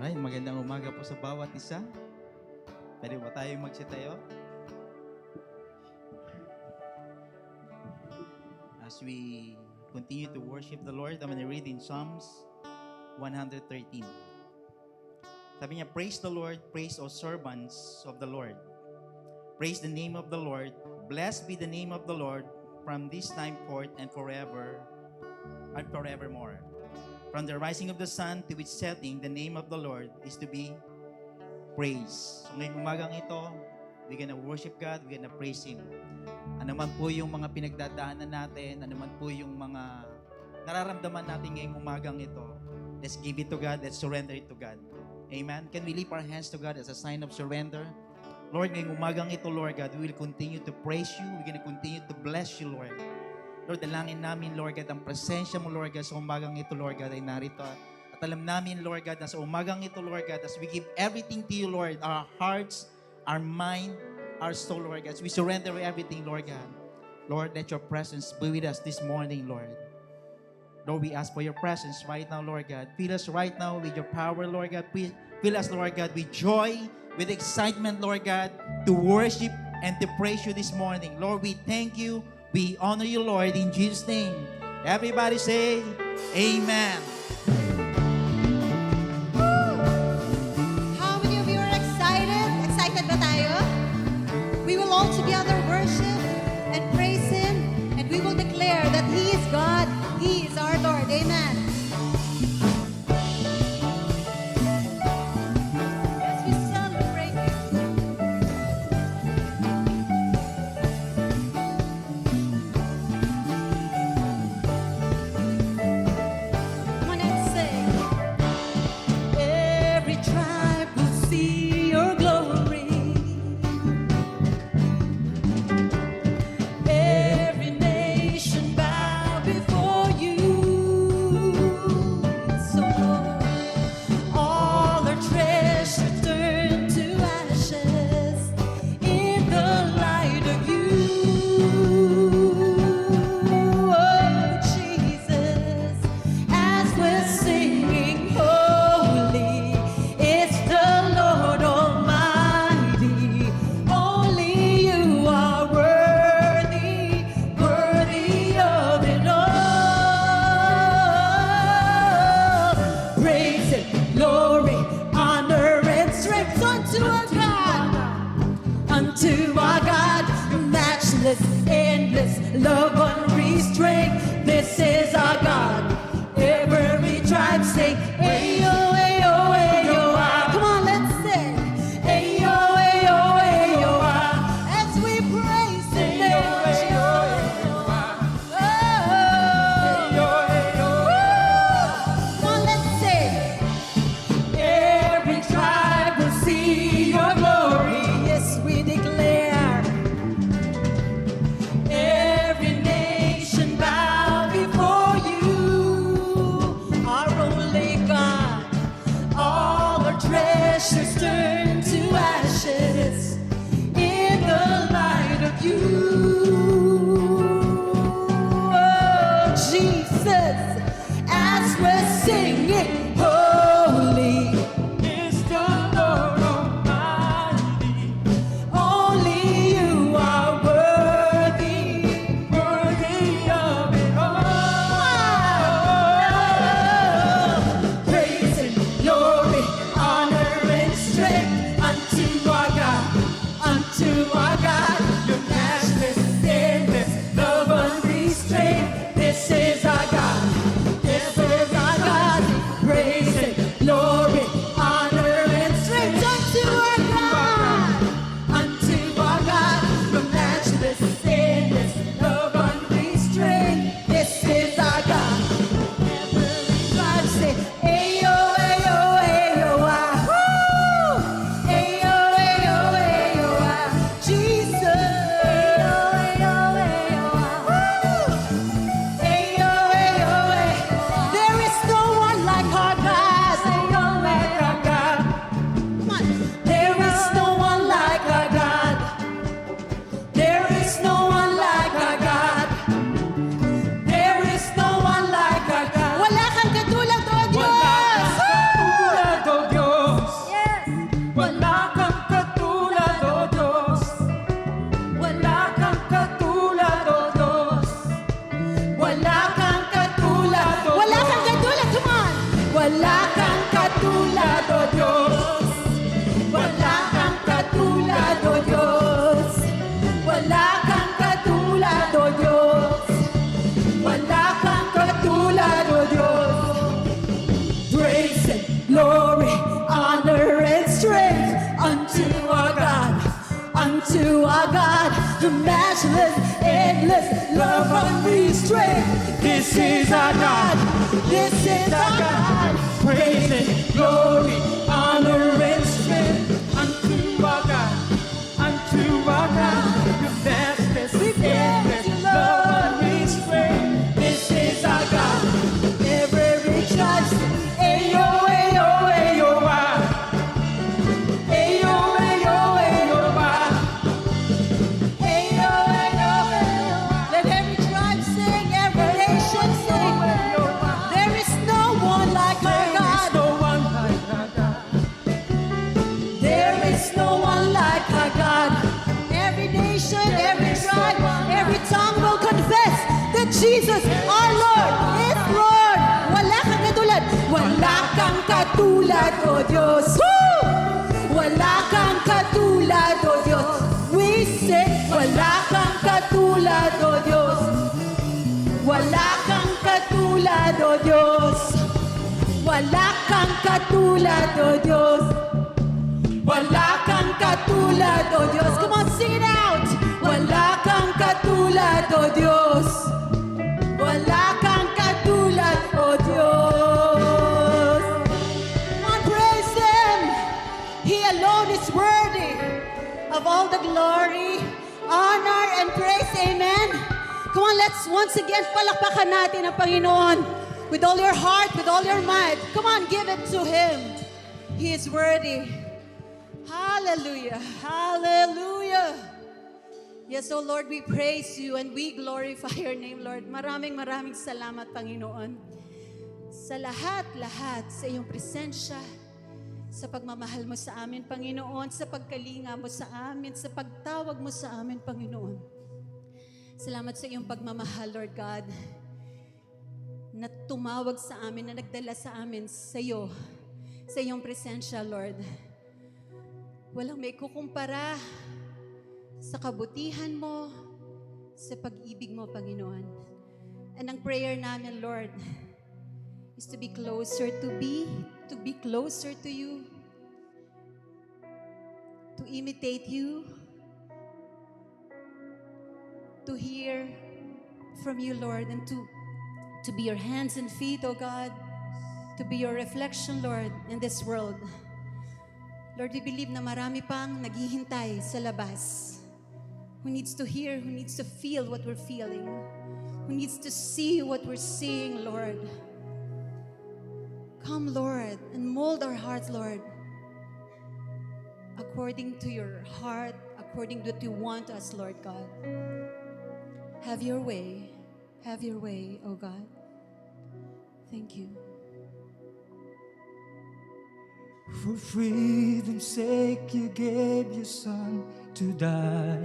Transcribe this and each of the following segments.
Alright, magandang umaga po sa bawat isa. Pwede ba tayo magsitayo? As we continue to worship the Lord, I'm going to read in Psalms 113. Sabi niya, praise the Lord, praise O servants of the Lord. Praise the name of the Lord. Blessed be the name of the Lord from this time forth and forever and forevermore. From the rising of the sun to its setting, the name of the Lord is to be praised. So ngayong umagang ito, we're gonna worship God, we're gonna praise Him. Ano man po yung mga pinagdadaanan natin, ano man po yung mga nararamdaman natin ngayong umagang ito, let's give it to God, let's surrender it to God. Amen? Can we lift our hands to God as a sign of surrender? Lord, ngayong umagang ito, Lord God, we will continue to praise You, we're gonna continue to bless You, Lord. Lord, dalangin namin, Lord God, ang presensya mo, Lord God, sa umagang ito, Lord God, ay narito. At alam namin, Lord God, na sa umagang ito, Lord God, as we give everything to You, Lord, our hearts, our mind, our soul, Lord God, as we surrender everything, Lord God. Lord, let Your presence be with us this morning, Lord. Lord, we ask for Your presence right now, Lord God. Fill us right now with Your power, Lord God. Fill us, Lord God, with joy, with excitement, Lord God, to worship and to praise You this morning. Lord, we thank You. We honor You, Lord, in Jesus' name. Everybody say, Amen. How many of you are excited? Excited ba tayo? We will all together worship and praise Him, and we will declare that He is God, He is our Lord. Amen. Yes, we celebrate You. Come on and sing. Every tribe will see Your glory. Every nation bow before You. So Lord, all our treasures turn to ashes in the light of You. Oh Jesus, as we're singing holy, it's the Lord Almighty. Only You are worthy, worthy of it all. Praise and glory, honor and strength unto our God, matchless, endless, love unrestrained. This is our God. Every tribe sing, Ayo, Ayo, Ayo, ah. Come on, let's sing, Ayo, Ayo, Ayo, ah. As we praise the name of Jesus. Come on, let's sing. Every tribe will see Your glory. Yes, we declare. Every nation bow before You, our only God. All our treasures turn to ashes in the light of You. Oh, Jesus, as we're singing, holy is the Lord Almighty. Only You are worthy, worthy of it all. Praise and glory, honor and strength unto our God, the matchless, endless love unrestrained. This is our God, this is our God. Praise and glory, honor and strength unto our God, the matchless, endless love unrestrained. This is our God. Every tribe sing, ayo, ayo, ayo, ah. Ayo, ayo, ayo, ah. Ayo, ayo, ayo, ah. Let every tribe sing, every nation sing. There is no one like our God. There is no one like our God. Every nation, every tribe, every tongue will confess that Jesus, our Lord, is Lord. Wala kang katulad. Wala kang katulad, O Diyos. Woo! Wala kang katulad, O Diyos. We say, wala kang katulad, O Diyos. Wala kang katulad, O Diyos. Wala kang katulad, O Diyos. Wala kang katulad, O Diyos. Come on, sing it out. Wala kang katulad, O Diyos. Wala kang katulad, O Diyos. Come on, praise Him. He alone is worthy of all the glory, honor, and praise. Amen. Come on, let's once again palakpakan natin ang Panginoon with all your heart, with all your might. Come on, give it to Him. He is worthy. Hallelujah. Hallelujah. Yes, oh Lord, we praise you and we glorify your name, Lord. Maraming salamat, Panginoon. Sa lahat-lahat, sa iyong presensya, sa pagmamahal mo sa amin, Panginoon, sa pagkalinga mo sa amin, sa pagtawag mo sa amin, Panginoon. Salamat sa iyong pagmamahal, Lord God, na tumawag sa amin, na nagdala sa amin sa iyo, sa iyong presensya, Lord. Walang may kukumpara sa kabutihan mo, sa pag-ibig mo, Panginoon. And ang prayer namin, Lord, is to be closer to be closer to you, to imitate you, to hear from you, Lord, and to be your hands and feet, oh God, to be your reflection, Lord, in this world. Lord, we believe na marami pang naghihintay sa labas, who needs to hear, who needs to feel what we're feeling, who needs to see what we're seeing, Lord. Come, Lord, and mold our hearts, Lord, according to your heart, according to what you want us, Lord God. Have your way, oh God. Thank you. For freedom's sake, you gave your son to die.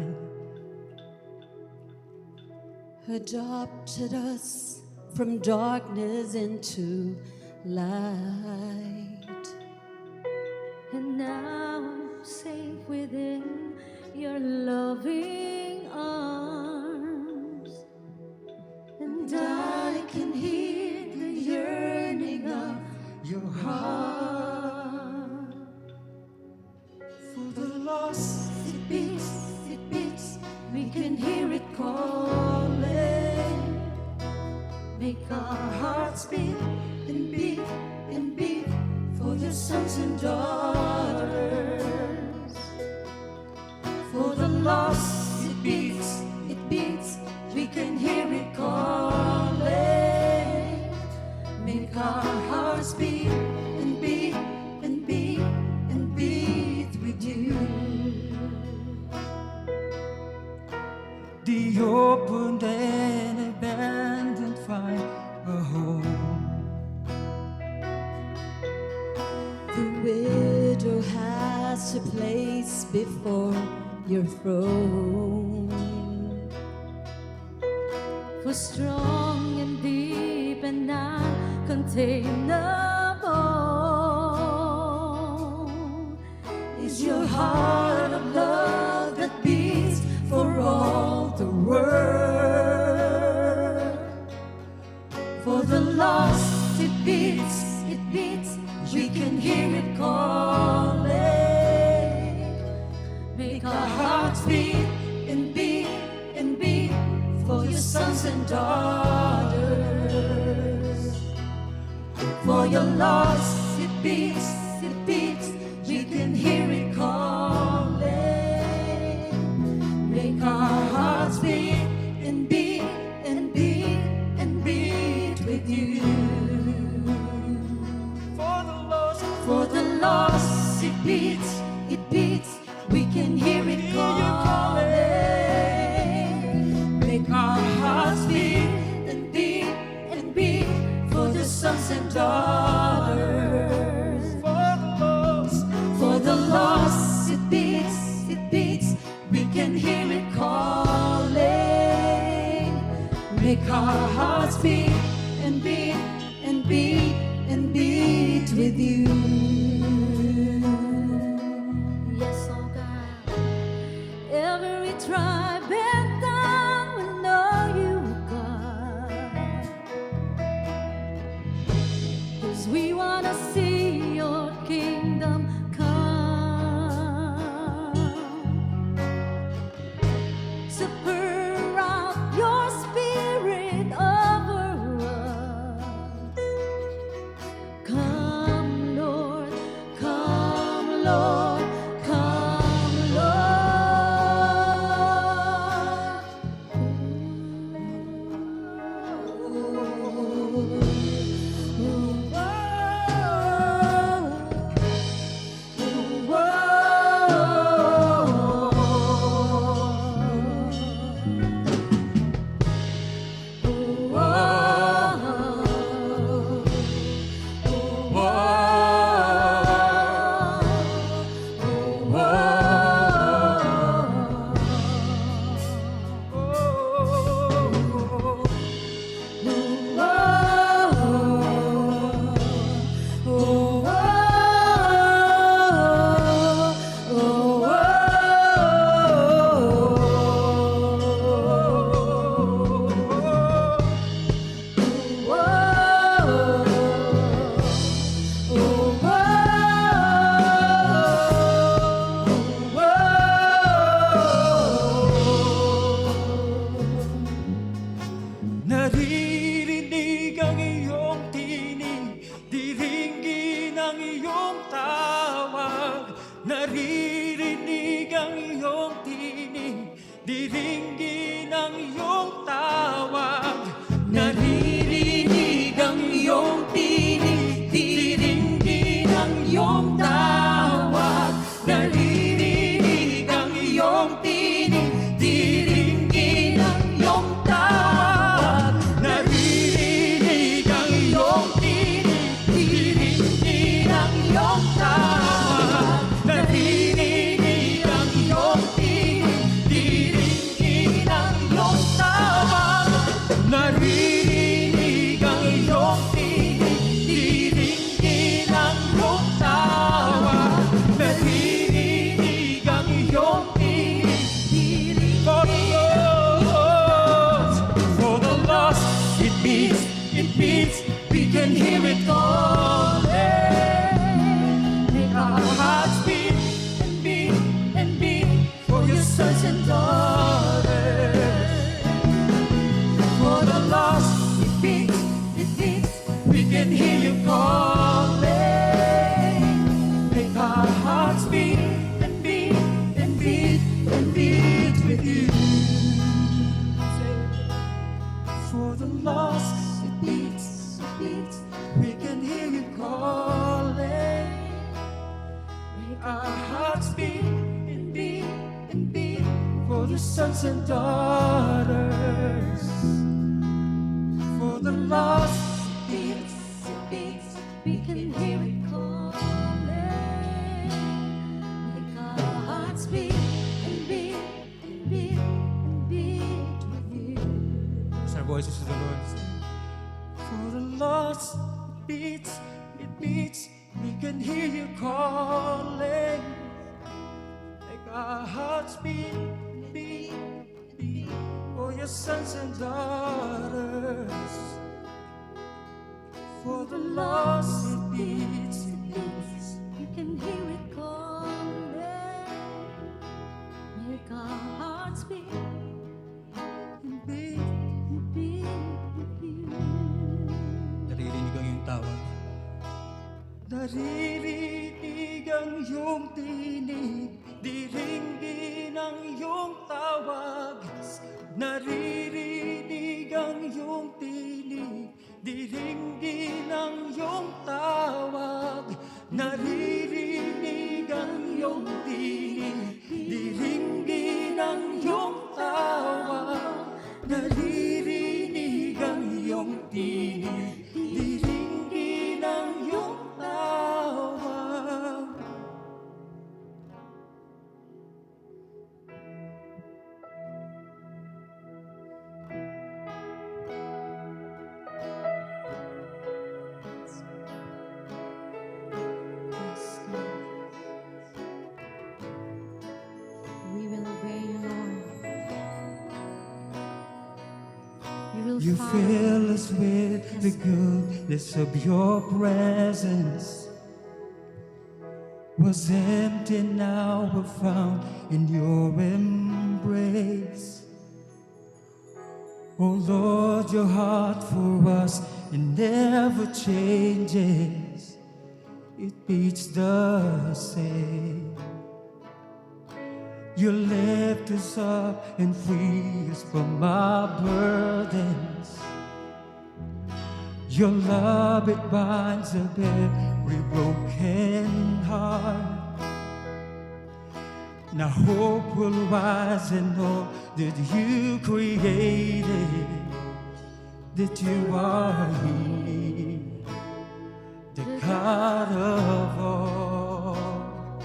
Adopted us from darkness into light. And now I'm safe within your loving arms. And I can hear the yearning of Your heart for the lost. it beats, we can hear it calling. Make our hearts beat and beat and beat for the sons and daughters. For the lost, it beats, we can hear it calling. Make our hearts beat and beat and beat and beat with you. The open and abandoned find a home. The widow has a place before your throne. For strong and deep and uncontainable is your heart of love that beats for all the world. For the lost, it beats, we can hear it calling. Make our hearts beat daughters. For your lost, it beats, we can hear it calling. Make our hearts beat and beat and beat and beat with you. For the lost, it beats, we can hear it calling. Make our hearts beat and beat and beat for the sons and daughters. For the lost, it beats, we can hear it calling. Make our hearts beat and beat and beat and beat with you. Yes, oh God, every tribe and tongue will know you, God. 'Cause we wanna see your kingdom come. So pour out your spirit over us. Come, Lord, come, Lord, come, Naririnig ang iyong tinig, diringgin ang iyong tawag. Naririnig ang iyong tinig, diringgin ang iyong tawag. Naririnig ang iyong tinig, diringgin ang iyong tawag. Naririnig ang iyong tinig, diringgin ang iyong tawag. Naririnig ang iyong tinig, diringgin ang iyong tawag. Naririnig ang iyong tinig, diringgin ang iyong tawag. Naririnig ang iyong tinig, diringgin ang iyong tawag. Naririnig ang iyong tinig, diringgin ang for the lost, it beats, we can hear it calling. Make our hearts beat and beat and beat for your sons and daughters. For the lost, it beats, we can hear you calling. Make our hearts beat and beat and beat and beat with you. For the lost, it beats, we can hear you calling. Make our hearts beat and beat and beat for your sons and daughters. For the lost, it beats, we can hear it calling. Make our hearts beat and beat and beat and beat with you. Our voices to the Lord. For the lost, it beats, we can hear you calling. Make our hearts beat, beat, beat for your sons and daughters. For the lost, it beats, You can hear it calling. Make our hearts beat beat. and beat. Naririnig ang iyong tinig, diringgin ang iyong tawag. Naririnig ang iyong tinig, diringgin ang iyong tawag. Naririnig ang iyong tinig, diringgin ang iyong tawag. Naririnig ang iyong tinig, diringgin ang iyong tawag. Yes, Lord. We will obey you, Lord. We will You follow. fill us with the goodness of your presence. Was empty, now we're found in your embrace. Oh Lord, your heart for us, it never changes. It beats the same. You lift us up and free us from our burdens. Your love, it binds up every broken heart. Now hope will rise in all that you created, that you are here, the God of all.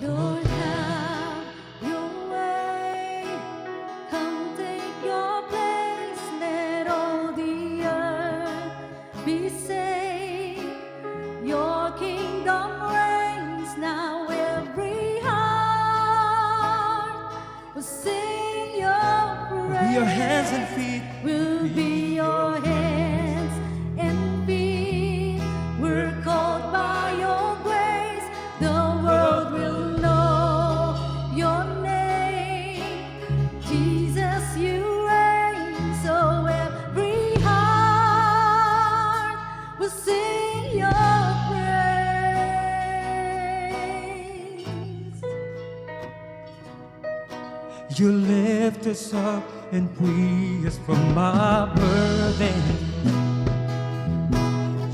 Lord, have your way. Come take your place. Let all the earth be saved. Your kingdom reigns now. Every heart will sing your praise. Your hands and feet Will be your hands and feet. We're called by your grace. The world will know your name. Jesus, you reign. So every heart will sing your praise. You lift us up and free us from our burden.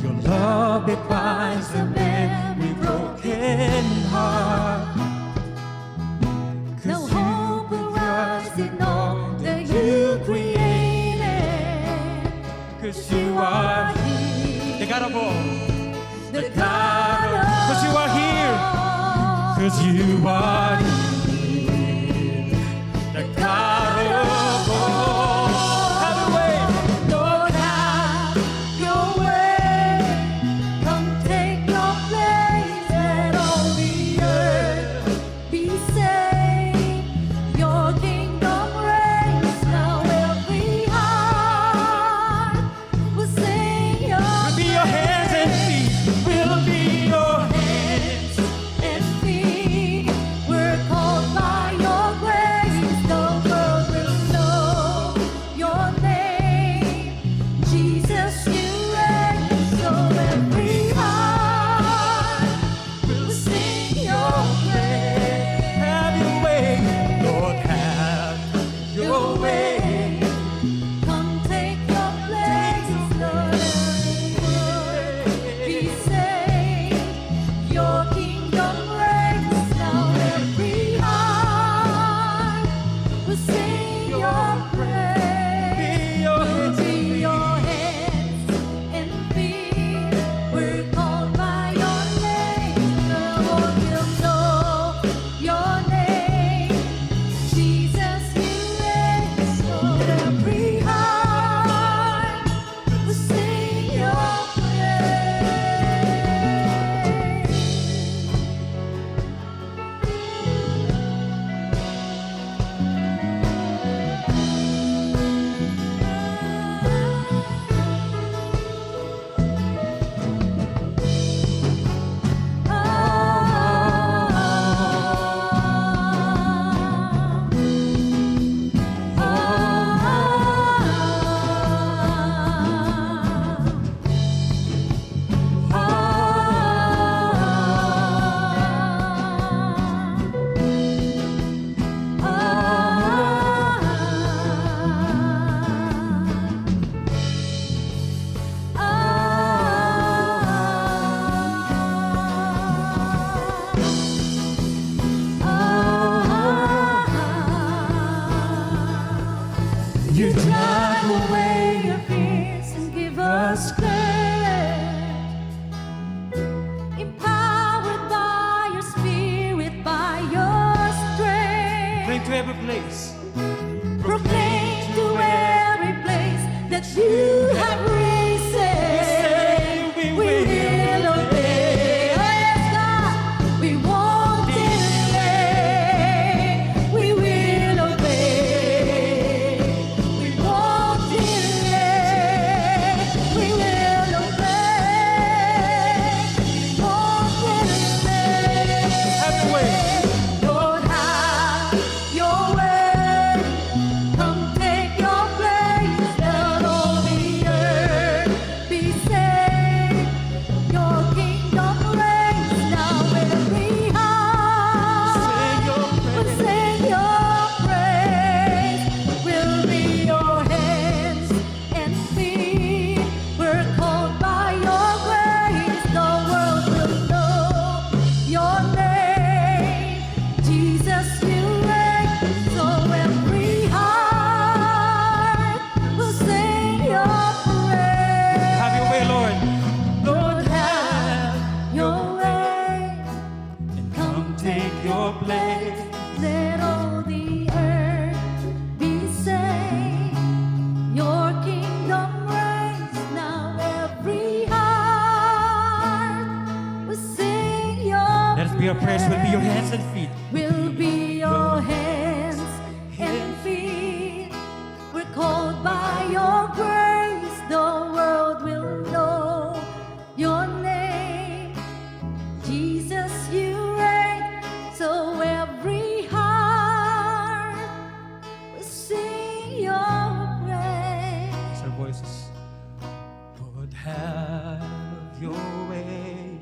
Your love, it binds up every broken heart. No 'Cause hope will rise in all that you you created. 'Cause you are here, the God of all. the God of 'Cause you are here. 'Cause you are here, the God of all. Have your way. Lord, have your way. Come take your place. Let all the earth be saved. Your kingdom reigns now. Every heart will sing your We'll be your hands and feet. We'll be your hands and feet. We're called every place. Proclaim to every place that you have risen. We will obey. Oh, yes, God. We won't delay. We will obey. We won't delay. We will obey. We won't delay. Have your way. Lord, have your way. Come take your place. Let all the earth be saved. Your kingdom reigns now. Every heart will sing your praise. Will be your hands and feet. We're called by your grace. The world will know your name. Jesus, you reign. So every heart will sing your praise. Have your way, Lord. Lord, have your way. And come take your place. Let all the earth be saved. Your kingdom reigns now. Every heart will sing your Let us be our prayers, will be your hands and feet. will be your hands and feet. We're called by your grace. The world will know your name. Jesus, you reign. So every heart will sing your praise. Raise our voices. Lord, have your way.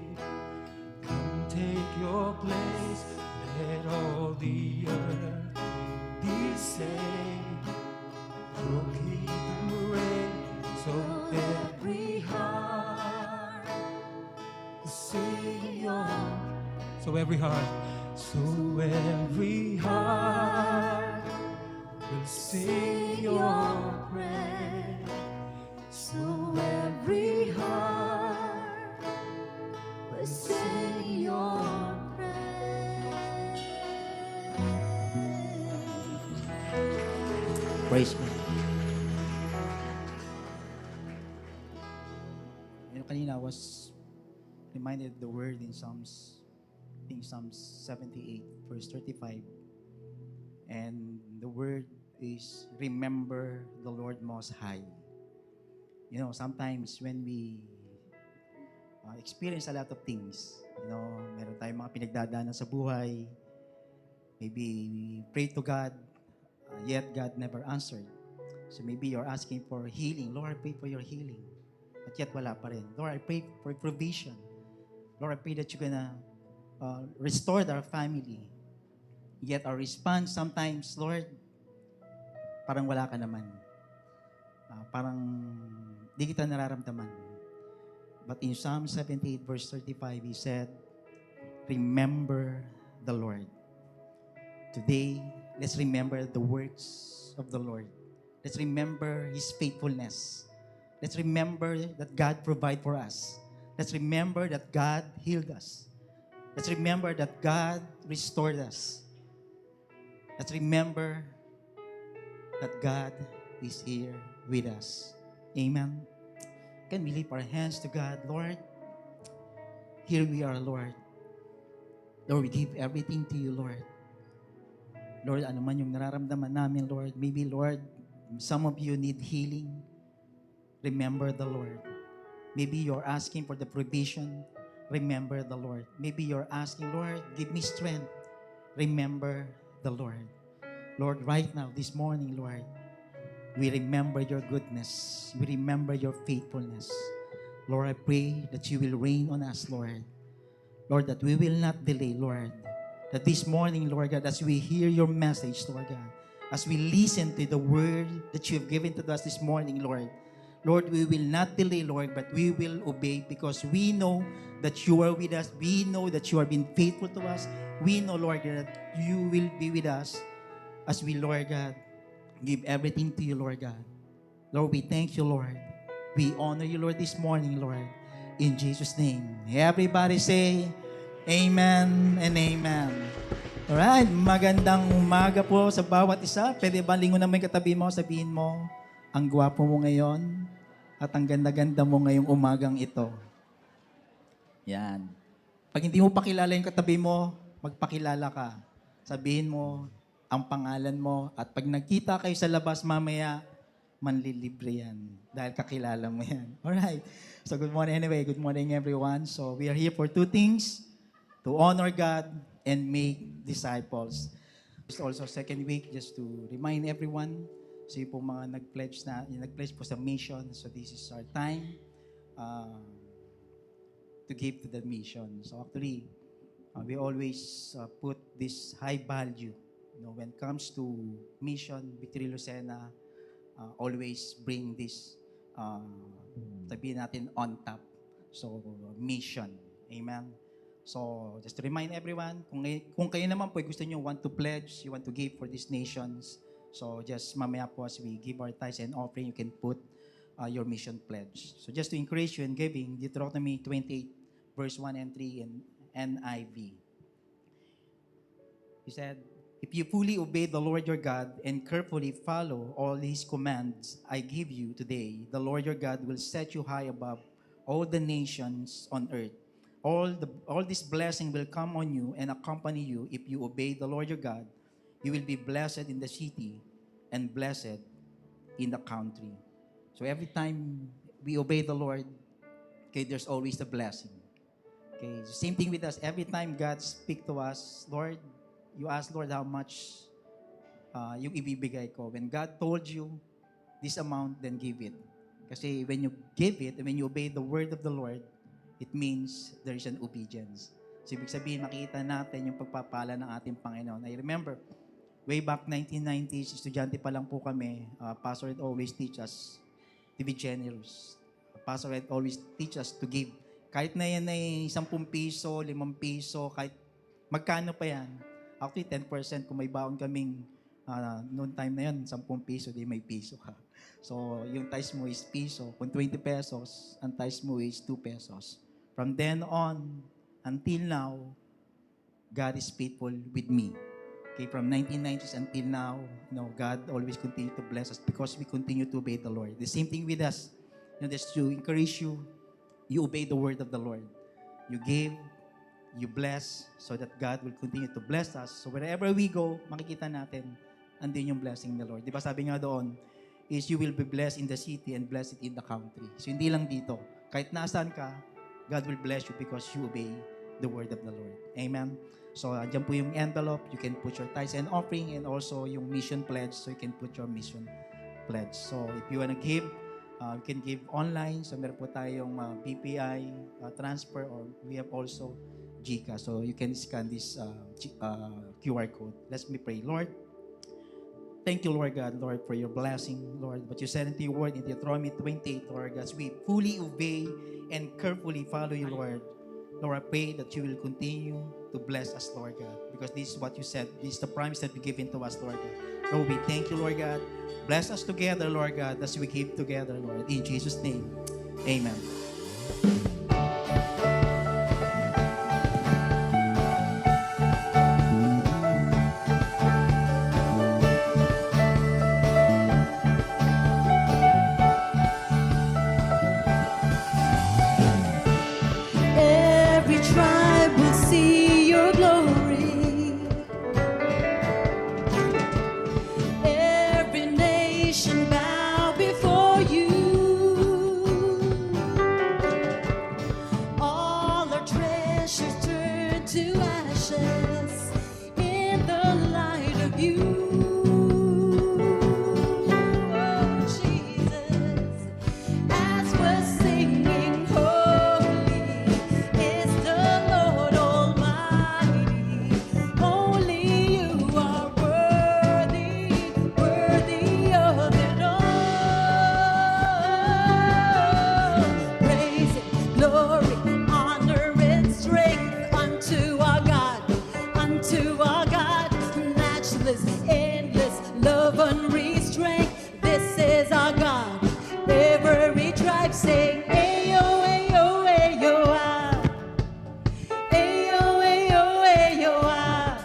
Come take your place. Let all the earth be saved. Your kingdom reign. So every heart will sing your. So every heart. So every heart will sing your praise. So every heart will sing your praise. Praise God. You know, kanina I was reminded of the word in Psalms, I think Psalms 78, verse 35. And the word is, remember the Lord Most High. You know, sometimes when we experience a lot of things, you know, meron tayong mga pinagdadaanan sa buhay, maybe we pray to God, yet God never answered. So maybe you're asking for healing. Lord, I pray for your healing. But yet wala pa rin. Lord, I pray for provision. Lord, I pray that you're gonna restore our family. Yet our response sometimes, Lord, parang wala ka naman. Parang di kita nararamdaman. But in Psalm 78 verse 35, he said, remember the Lord. Today, let's remember the works of the Lord. Let's remember His faithfulness. Let's remember that God provided for us. Let's remember that God healed us. Let's remember that God restored us. Let's remember that God is here with us. Amen. Can we lift our hands to God? Lord, here we are, Lord. Lord, we give everything to you, Lord. Lord, ano man yung nararamdaman namin, Lord. Maybe, Lord, some of you need healing. Remember the Lord. Maybe you're asking for the provision. Remember the Lord. Maybe you're asking, Lord, give me strength. Remember the Lord. Lord, right now, this morning, Lord, we remember your goodness. We remember your faithfulness. Lord, I pray that you will reign on us, Lord. Lord, that we will not delay, Lord. That this morning, Lord God, as we hear your message, Lord God, as we listen to the word that you have given to us this morning, Lord, Lord, we will not delay, Lord, but we will obey because we know that you are with us. We know that you are being faithful to us. We know, Lord God, that you will be with us as we, Lord God, give everything to you, Lord God. Lord, we thank you, Lord. We honor you, Lord, this morning, Lord. In Jesus' name. Everybody say, amen and amen. All Alright, magandang umaga po sa bawat isa. Pwede ba lingon naman yung katabi mo, sabihin mo, ang gwapo mo ngayon at ang ganda-ganda mo ngayong umagang ito. Yan. Pag hindi mo pakilala yung katabi mo, magpakilala ka. Sabihin mo ang pangalan mo at pag nagkita kayo sa labas mamaya, manlilibre yan dahil kakilala mo yan. Alright. So good morning anyway. Good morning everyone. So we are here for two things. To honor God and make disciples. It's also second week just to remind everyone. So yung po mga nag-pledge po sa mission. So this is our time to give to the mission. So actually, we always put this high value. You know, when it comes to mission, Victory Lucena always bring this, sabihin natin on top. So mission. Amen. So, just to remind everyone, kung kayo naman po gusto nyo want to pledge, you want to give for these nations, so just mamaya po as we give our tithes and offering, you can put your mission pledge. So just to encourage you in giving, Deuteronomy 28, verse 1 and 3 in NIV. He said, if you fully obey the Lord your God and carefully follow all His commands I give you today, the Lord your God will set you high above all the nations on earth. All this blessing will come on you and accompany you if you obey the Lord your God. You will be blessed in the city and blessed in the country. So every time we obey the Lord, okay, there's always a blessing. Okay, same thing with us. Every time God speak to us, Lord, you ask Lord how much yung ibibigay ko. When God told you this amount, then give it. Kasi when you give it and when you obey the word of the Lord, it means there is an obedience. So, ibig sabihin, makita natin yung pagpapala ng ating Panginoon. I remember, way back 1990s, estudyante pa lang po kami, Pastor Ed always teach us to be generous. Pastor Ed always teach us to give. Kahit na yan ay 10 piso, 5 piso, kahit magkano pa yan. Actually, 10% kung may baon kaming noon time na yun, 10 piso, di may piso ka. So, yung tithes mo is piso. Kung 20 pesos, ang tithes mo is 2 pesos. From then on, until now, God is faithful with me. Okay, from 1990s until now, God always continue to bless us because we continue to obey the Lord. The same thing with us. Just to encourage you, you obey the word of the Lord. You give, you bless, so that God will continue to bless us. So wherever we go, makikita natin, andun yung blessing ng the Lord. Di ba sabi nga doon, is you will be blessed in the city and blessed in the country. So hindi lang dito. Kahit nasaan ka, God will bless you because you obey the word of the Lord. Amen? So, andyan po yung envelope. You can put your tithes and offering and also yung mission pledge. So, you can put your mission pledge. So, if you wanna give, you can give online. So, meron po tayong BPI transfer or we have also GCash. So, you can scan this QR code. Let's me pray. Lord, thank you, Lord God, Lord, for your blessing, Lord. But you said into your word in Deuteronomy 28, Lord, as we fully obey and carefully follow you, Lord. Lord, I pray that you will continue to bless us, Lord God, because this is what you said. This is the promise that you given to us, Lord God. Lord, we thank you, Lord God. Bless us together, Lord God, as we give together, Lord. In Jesus' name, amen. Every tribe will see your glory. Every nation bow before you. All our treasures turn to ashes in the light of you. Oh, Jesus, as we're singing, holy is the Lord Almighty. Only you are worthy, worthy of it all. Praise and glory, honor and strength unto our God, matchless, endless, love unrestrained. This is our God. Every tribe sing, ayo, ayo, ayo, ah. Ayo, ayo, ayo, ah.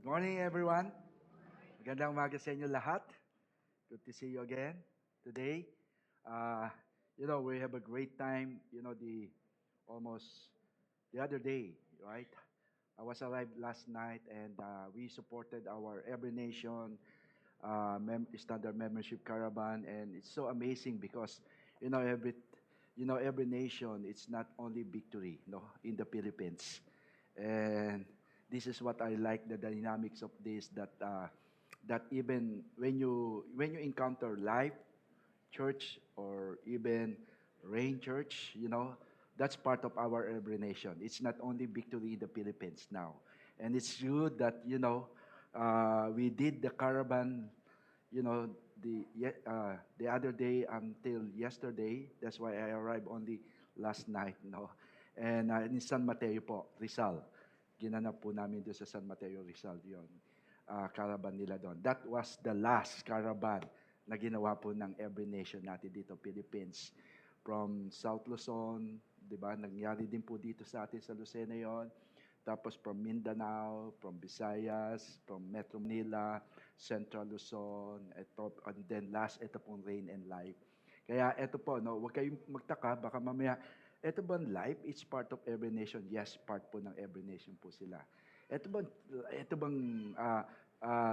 Good morning, everyone. Magandang umaga sa inyo lahat. Good to see you again today. We have a great time. Almost the other day, right? I was arrived last night, and we supported our Every Nation standard membership caravan, and it's so amazing because you know every every nation, it's not only victory, in the Philippines. And this is what I like, the dynamics of this, that even when you encounter life church or even rain church, that's part of our every nation. It's not only victory in the Philippines now. And it's good that, we did the caravan, the other day until yesterday. That's why I arrived only last night, And in San Mateo po, Rizal. Ginanap po namin doon sa San Mateo, Rizal, yon caravan nila doon. That was the last caravan na ginawa po ng Every Nation natin dito, Philippines. From South Luzon, di ba? Nangyari din po dito sa atin sa Lucena yon. Tapos from Mindanao, from Visayas, from Metro Manila, Central Luzon, and then last, ito pong Rain and Life. Kaya ito po, huwag kayong magtaka, baka mamaya, ito bang life, it's part of Every Nation? Yes, part po ng Every Nation po sila. Ito bang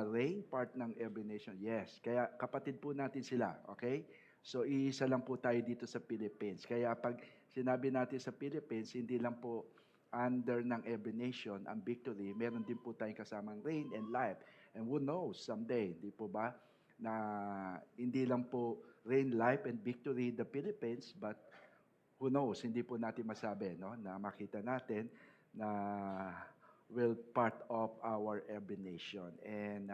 Rain, part ng Every Nation? Yes. Kaya kapatid po natin sila, okay? So, iisa lang po tayo dito sa Philippines. Kaya pag sinabi natin sa Philippines, hindi lang po under ng Every Nation ang victory, meron din po tayong kasamang Rain and Life. And who knows, someday, di po ba, na hindi lang po Rain, Life, and victory the Philippines, but who knows, hindi po natin masabi, na makita natin na will part of our Every Nation. And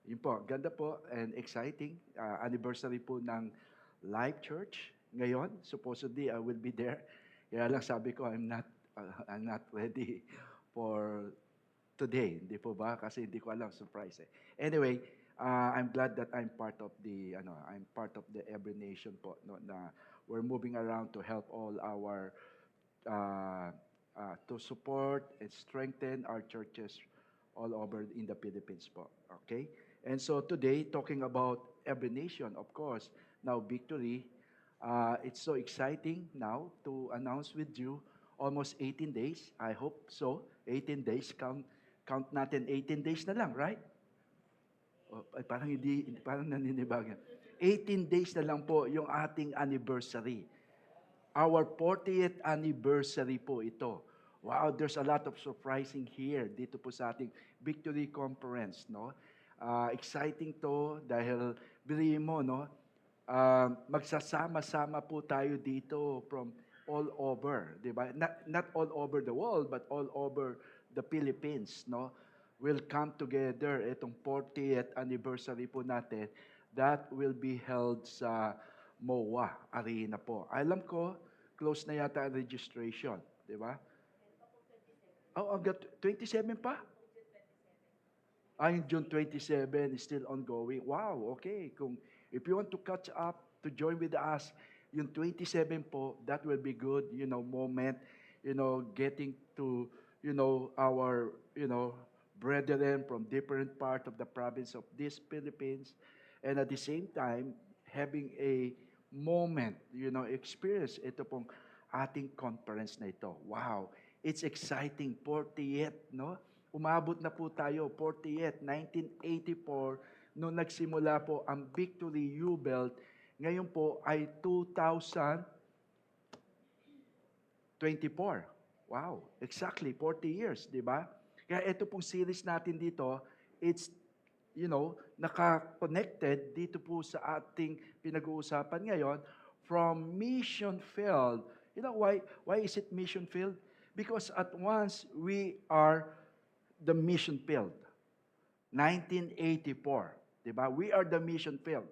yun po, ganda po and exciting. Anniversary po ng Life Church ngayon. Supposedly, I will be there. Kaya lang sabi ko, I'm not ready for today. Hindi po ba? Kasi hindi ko alam, surprise eh. Anyway, I'm glad that I'm part of the Every Nation po, na we're moving around to help all our to support and strengthen our churches all over in the Philippines po. Okay? And so today, talking about Every Nation, of course, now victory, it's so exciting now to announce with you almost 18 days. I hope so. 18 days. Count natin 18 days na lang, right? Parang naninibagan. 18 days na lang po yung ating anniversary. Our 40th anniversary po ito. Wow, there's a lot of surprising here dito po sa ating Victory Conference, exciting to dahil bilihin mo, magsasama-sama po tayo dito from all over, di ba? Not all over the world, but all over the Philippines, will come together itong 40th anniversary po natin that will be held sa MOA Arena po. Alam ko, close na yata ang registration, di ba? Hanggang 27 pa? Yung June 27 is still ongoing. Wow, okay. If you want to catch up, to join with us, yung 27 po, that will be good, moment, getting to, our, brethren from different part of the province of this Philippines, and at the same time, having a moment, experience ito pong ating conference na ito. Wow, it's exciting. 40th, Umabot na po tayo, 40th, 1984, nung nagsimula po ang Victory U-Belt. Ngayon po ay 2024. Wow, exactly, 40 years, di ba? Kaya ito pong series natin dito, it's, naka-connected dito po sa ating pinag-uusapan ngayon from mission field. You know why is it mission field? Because at once we are the mission field. 1984, 'di ba? We are the mission field.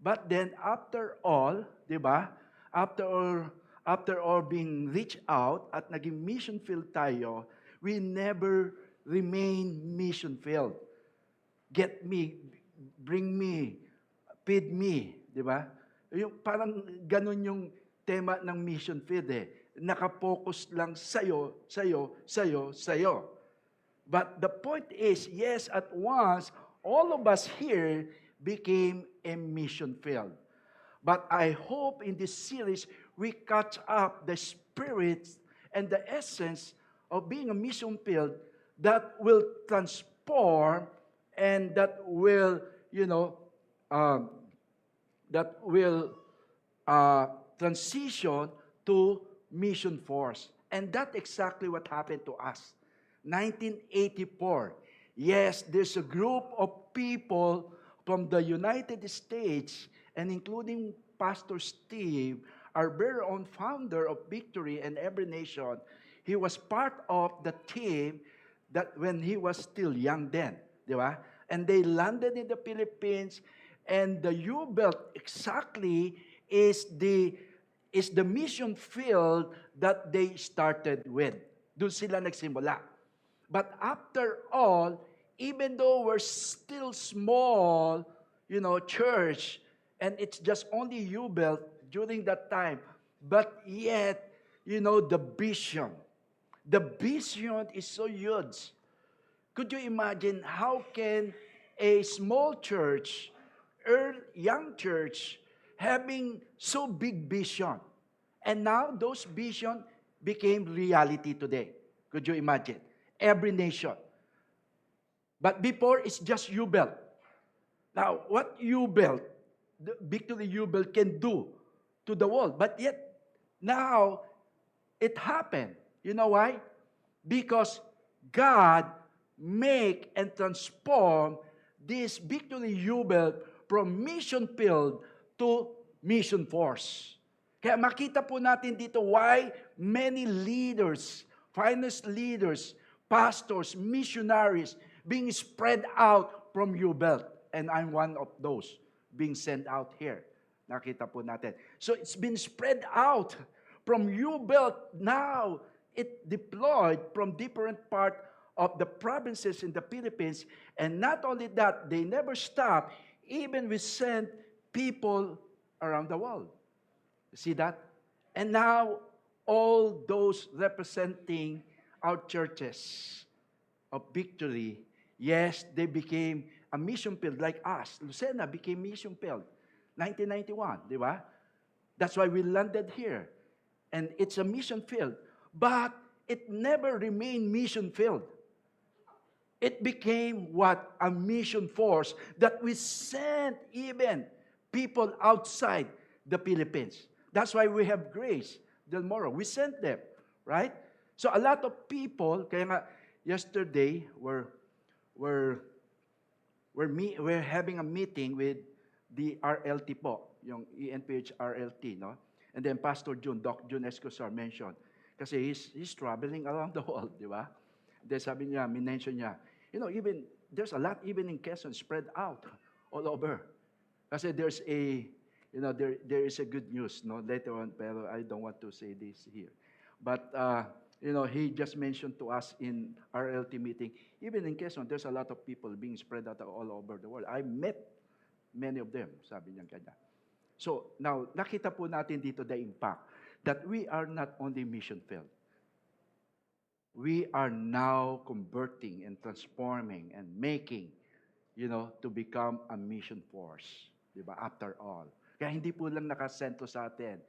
But then after all, 'di ba? After all being reached out at naging mission field tayo, we never remain mission field. Get me, bring me, feed me, 'di ba? Yung parang ganun yung tema ng mission field eh. Naka-focus lang sa'yo. But the point is, yes, at once, all of us here became a mission field. But I hope in this series, we catch up the spirit and the essence of being a mission field that will transform and that will, um, that will transition to mission force. And that's exactly what happened to us. 1984. Yes, there's a group of people from the United States, and including Pastor Steve, our very own founder of Victory and Every Nation. He was part of the team that when he was still young then, di ba? And they landed in the Philippines, and the U-Belt exactly is the mission field that they started with. Doon sila nagsimula. But after all, even though we're still small, church, and it's just only U-Belt during that time, but yet, the vision is so huge. Could you imagine how can a small church, young church, having so big vision? And now those vision became reality today. Could you imagine? Every nation. But before, it's just U-Belt. Now, what U-Belt, the Victory U-Belt can do to the world. But yet, now, it happened. You know why? Because God make and transform this Victory U-Belt from mission field to mission force. Kaya makita po natin dito why many leaders, finest leaders, pastors, missionaries being spread out from U-Belt. And I'm one of those being sent out here. Nakita po natin. So it's been spread out from U-Belt. Now, it deployed from different part of the provinces in the Philippines. And not only that, they never stop. Even we sent people around the world. You see that? And now, all those representing our churches of Victory, yes, they became a mission field like us. Lucena became mission field. 1991, di ba? That's why we landed here. And it's a mission field. But it never remained mission field. It became what? A mission force that we sent even people outside the Philippines. That's why we have Grace Del Moro. We sent them, right? So a lot of people, kaya nga, yesterday, we're having a meeting with the RLT po, yung ENPH RLT, no? And then Pastor June, Doc June Escosar mentioned, kasi he's traveling around the world, di ba? Then sabi niya, minention niya, even, there's a lot even in Quezon spread out all over. Kasi there's a, there is a good news, no? Later on, pero I don't want to say this here. But, he just mentioned to us in RLT meeting, even in Quezon, there's a lot of people being spread out all over the world. I met many of them, sabi niya kanya. So, now, nakita po natin dito the impact that we are not only mission field. We are now converting and transforming and making, to become a mission force. Diba? After all. Kaya hindi po lang nakasentro sa atin.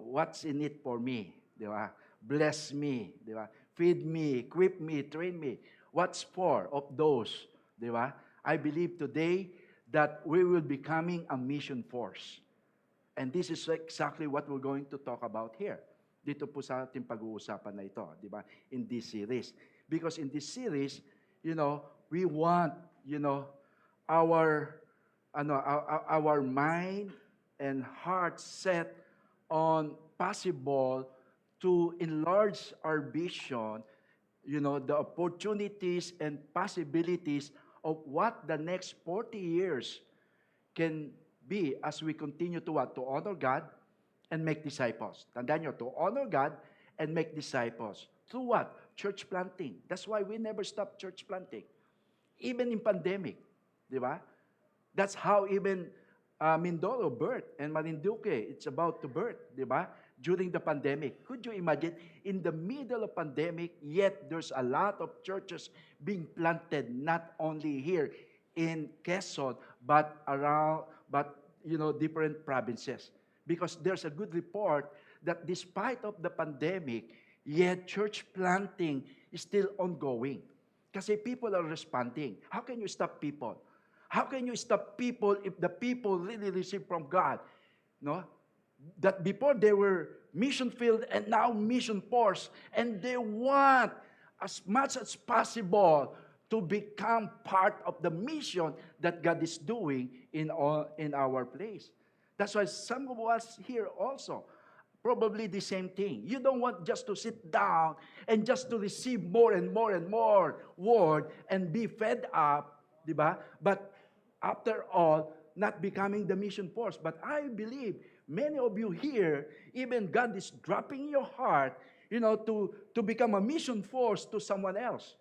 What's in it for me? Diba? Bless me. Diba? Feed me, equip me, train me. What's for of those? Diba? I believe today that we will be becoming a mission force. And this is exactly what we're going to talk about here. Dito po sa ating pag-uusapan na ito, di ba? In this series. Because in this series, we want, our mind and heart set on possible to enlarge our vision, the opportunities and possibilities of what the next 40 years can be as we continue to what? To honor God and make disciples. Tandaan nyo, to honor God and make disciples. Through what? Church planting. That's why we never stop church planting. Even in pandemic. Di ba? That's how even Mindoro birth and Marinduque, it's about to birth. Di ba? during the pandemic. Could you imagine? In the middle of pandemic, yet there's a lot of churches being planted, not only here in Quezon, but around, different provinces. Because there's a good report that despite of the pandemic, yet church planting is still ongoing. Kasi people are responding. How can you stop people? How can you stop people if the people really receive from God? No? That before they were mission field and now mission force, and they want as much as possible to become part of the mission that God is doing in our place. That's why some of us here also, probably the same thing. You don't want just to sit down and just to receive more and more and more word and be fed up, di ba? But after all, not becoming the mission force. But I believe many of you here, even God is dropping your heart, to become a mission force to someone else.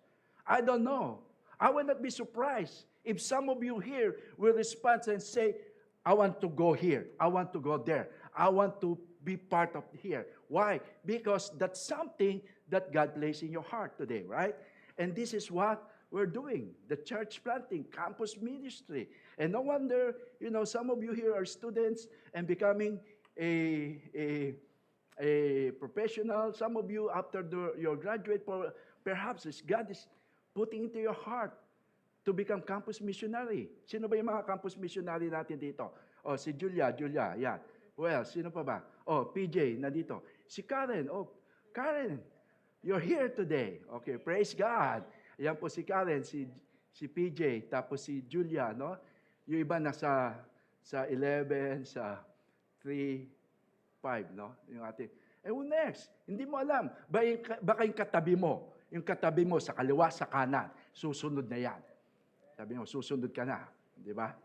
I don't know. I will not be surprised if some of you here will respond and say, I want to go here. I want to go there. I want to be part of here. Why? Because that's something that God placed in your heart today, right? And this is what we're doing, the church planting, campus ministry. And no wonder, some of you here are students and becoming a professional. Some of you, after your graduate, perhaps God is putting into your heart to become campus missionary. Sino ba yung mga campus missionary natin dito? Oh, si Julia, yan. Well, sino pa ba? Oh, PJ, nandito. Si Karen, Karen, you're here today. Okay, praise God. Yan po si Karen, si PJ, tapos si Julia, no? Yung iba nasa 11, sa 3, 5, no? Yung ating. Next, hindi mo alam. Baka yung katabi mo sa kaliwa, sa kanan, susunod na yan. Sabi mo, susunod ka na. Di ba?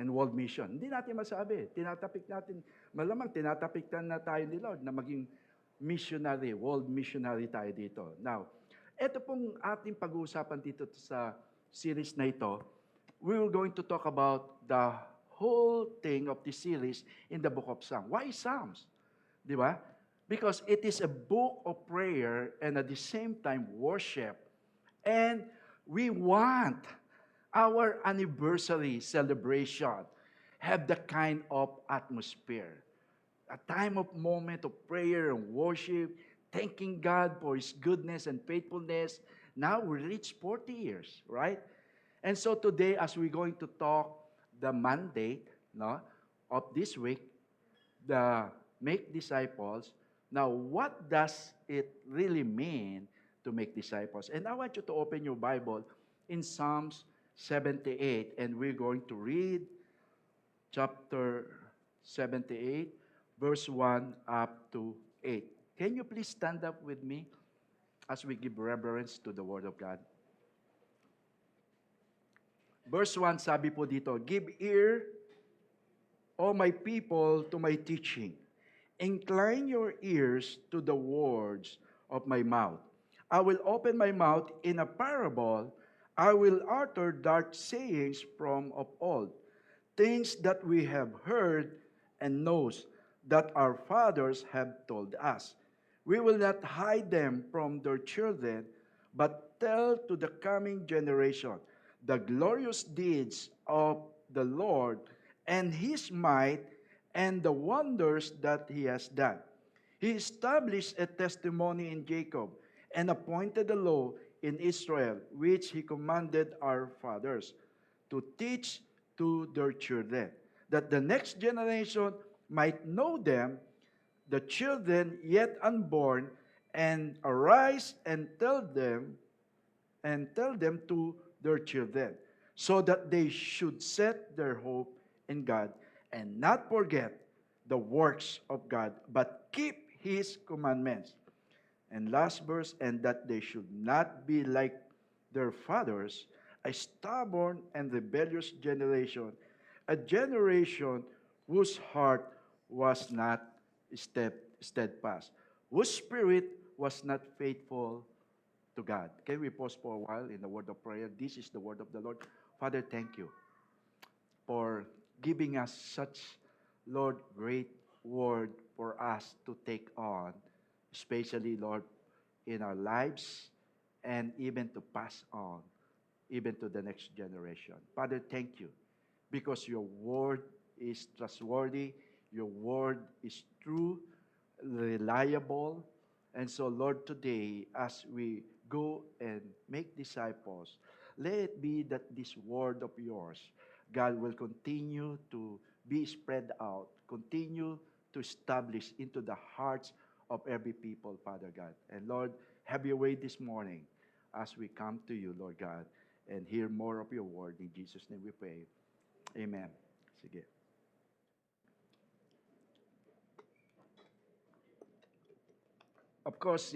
And world mission. Hindi natin masabi. Malamang tinatapik na tayo ni Lord na maging missionary, world missionary tayo dito. Now, ito pong ating pag-uusapan dito sa series na ito, we were going to talk about the whole thing of the series in the book of Psalms. Why Psalms? Di ba? Because it is a book of prayer and at the same time worship. And we want our anniversary celebration have the kind of atmosphere. A time of moment of prayer and worship, thanking God for His goodness and faithfulness. Now we reach 40 years, right? And so today, as we're going to talk the mandate of this week, the make disciples. Now, what does it really mean to make disciples? And I want you to open your Bible in Psalms 78, and we're going to read chapter 78, verse 1 up to 8. Can you please stand up with me as we give reverence to the Word of God? Verse 1, sabi po dito, give ear, O my people, to my teaching. Incline your ears to the words of my mouth. I will open my mouth in a parable. I will utter dark sayings from of old, things that we have heard and knows that our fathers have told us. We will not hide them from their children, but tell to the coming generation the glorious deeds of the Lord and His might and the wonders that He has done. He established a testimony in Jacob and appointed a law in Israel, which He commanded our fathers to teach to their children, that the next generation might know them, the children yet unborn, and arise and tell them to their children, so that they should set their hope in God and not forget the works of God, but keep His commandments. And last verse, and that they should not be like their fathers, a stubborn and rebellious generation, a generation whose heart was not steadfast, whose spirit was not faithful to God. Can we pause for a while in the word of prayer? This is the word of the Lord. Father, thank you for giving us such, Lord, great word for us to take on, especially, Lord, in our lives and even to pass on, even to the next generation. Father, thank you because your word is trustworthy, your word is true, reliable. And so, Lord, today, as we go and make disciples, let it be that this word of yours, God, will continue to be spread out, continue to establish into the hearts of every people, Father God. And Lord, have your way this morning as we come to you, Lord God, and hear more of your word. In Jesus' name we pray. Amen. Sige. Of course,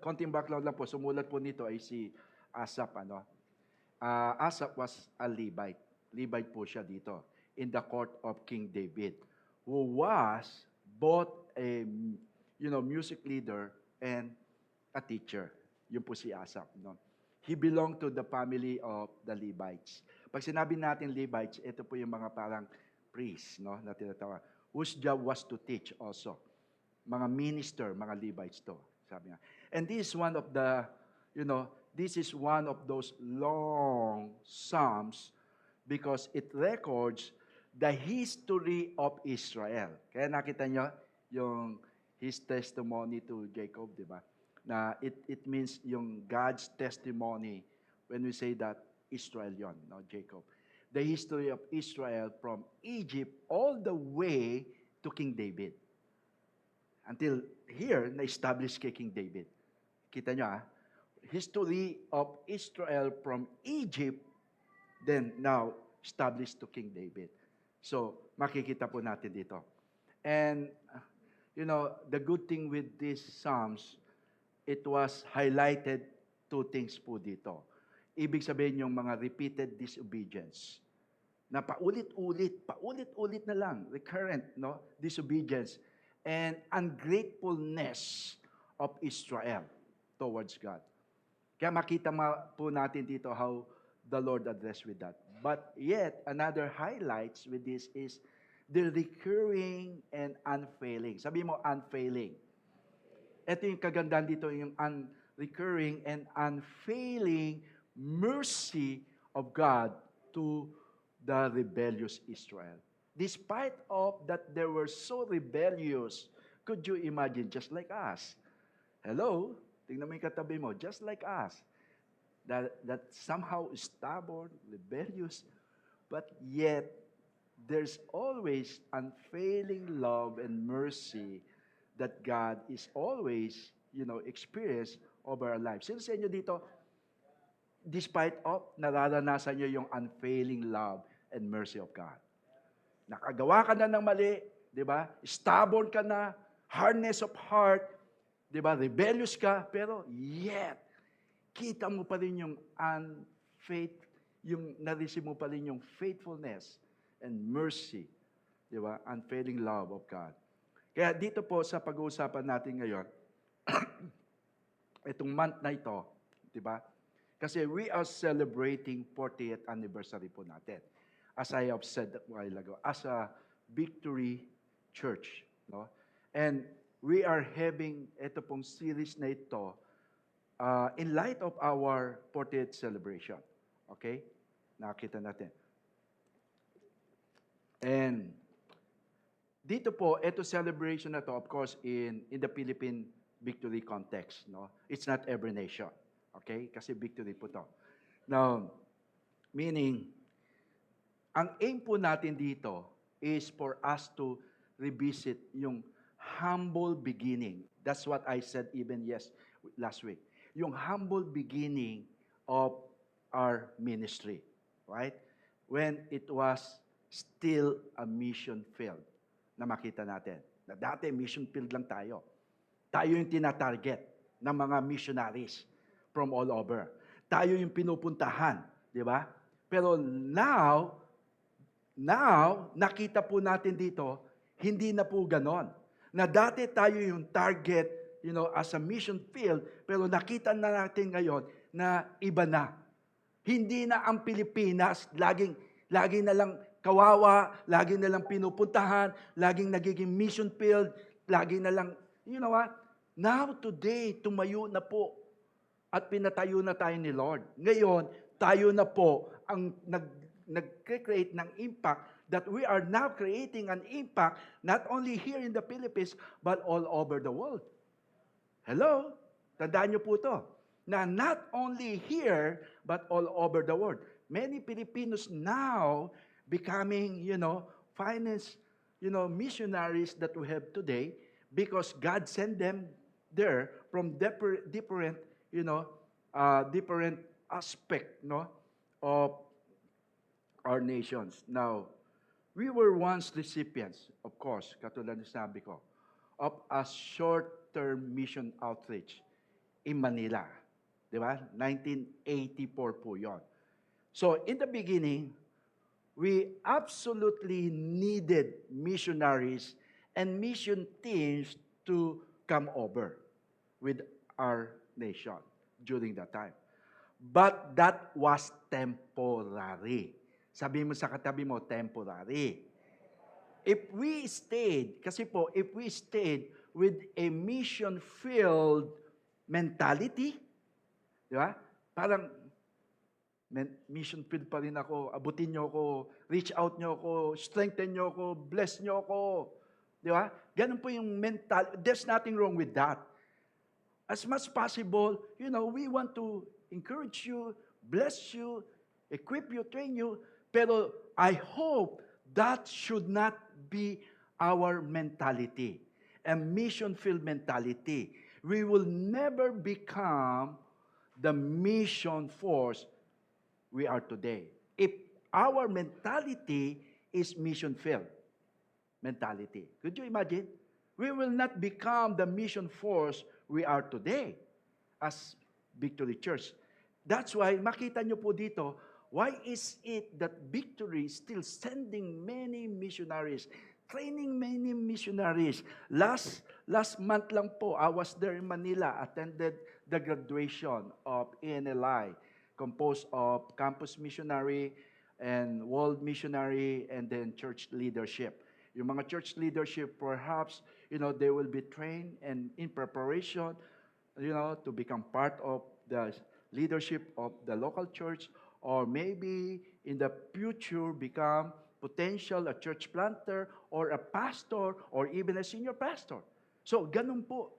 konting background lang po, sumulat po nito ay si Asaph, Asaph was a Levite. Levite po siya dito in the court of King David, who was both a music leader and a teacher. Yun po si Asaph, no? He belonged to the family of the Levites. Pag sinabi natin Levites, ito po yung mga parang priests, no, na tinatawag, whose job was to teach also. Mga minister, mga Levites to, sabi nga. And this is one of the, this is one of those long psalms because it records the history of Israel. Kaya nakita nyo yung his testimony to Jacob, di ba? Na it means yung God's testimony when we say that Israel yon, no, Jacob. The history of Israel from Egypt all the way to King David. Until here, na-establish kay King David. Kita nyo, history of Israel from Egypt, then now established to King David. So, makikita po natin dito. And, the good thing with these Psalms, it was highlighted two things po dito. Ibig sabihin yung mga repeated disobedience. Na paulit-ulit na lang, recurrent, no, disobedience and ungratefulness of Israel towards God. Kaya makita po natin dito how the Lord addressed with that. But yet, another highlights with this is the recurring and unfailing. Sabi mo, unfailing. Ito yung kagandahan dito, yung recurring and unfailing mercy of God to the rebellious Israel. Despite of that they were so rebellious, could you imagine, just like us? Hello? Tingnan mo yung katabi mo, just like us. That somehow stubborn, rebellious, but yet there's always unfailing love and mercy that God is always, experience over our lives. Sino sa inyo dito, despite of, nararanasan nyo yung unfailing love and mercy of God? Nakagawa ka na ng mali, di ba? Stubborn ka na, hardness of heart, di ba? Rebellious ka, pero yet, kita mo pa rin yung na-receive mo pa rin yung faithfulness and mercy, di ba? Unfailing love of God. Kaya dito po sa pag-uusapan natin ngayon, itong month na ito, di ba? Kasi we are celebrating 40th anniversary po natin. As I have said a while ago, as a Victory Church, no? And we are having ito pong series na ito in light of our 40th celebration. Okay? Nakita natin. And dito po, ito celebration na to, of course, in the Philippine victory context, no? It's not every nation. Okay? Kasi victory po to. Now, meaning, ang aim po natin dito is for us to revisit yung humble beginning. That's what I said even last week. Yung humble beginning of our ministry, right? When it was still a mission field na makita natin. Na dati mission field lang tayo. Tayo yung tinatarget ng mga missionaries from all over. Tayo yung pinupuntahan, di ba? Pero now, nakita po natin dito, hindi na po ganon. Na dati tayo yung target, as a mission field, pero nakita na natin ngayon na iba na. Hindi na ang Pilipinas, lagi na lang kawawa, lagi na lang pinupuntahan, laging nagiging mission field, lagi na lang, you know what? Now, today, tumayo na po at pinatayo na tayo ni Lord. Ngayon, tayo na po ang nag-create ng impact that we are now creating an impact not only here in the Philippines, but all over the world. Hello? Tandaan niyo po to. Na not only here, but all over the world. Many Filipinos now becoming, finance, missionaries that we have today because God sent them there from different, different aspect, of our nations. Now, we were once recipients, of course, katulad ng sabi ko, of a short-term mission outreach in Manila. Di ba? 1984 po yon. So, in the beginning, we absolutely needed missionaries and mission teams to come over with our nation during that time. But that was temporary. Sabi mo sa katabi mo, temporary. If we stayed with a mission-filled mentality, di ba? Parang, mission-filled pa rin ako, abutin nyo ako, reach out nyo ako, strengthen nyo ako, bless nyo ako. Di ba? Ganun po yung mental, there's nothing wrong with that. As much possible, we want to encourage you, bless you, equip you, train you, pero I hope that should not be our mentality, a mission-filled mentality. We will never become the mission force we are today if our mentality is mission-filled mentality. Could you imagine? We will not become the mission force we are today as Victory Church. That's why, makita nyo po dito, why is it that Victory is still sending many missionaries, training many missionaries? Last month lang po, I was there in Manila, attended the graduation of ENLI, composed of campus missionary and world missionary and then church leadership. Yung mga church leadership, perhaps, they will be trained and in preparation, to become part of the leadership of the local church, or maybe in the future become potential a church planter or a pastor or even a senior pastor. So, ganun po.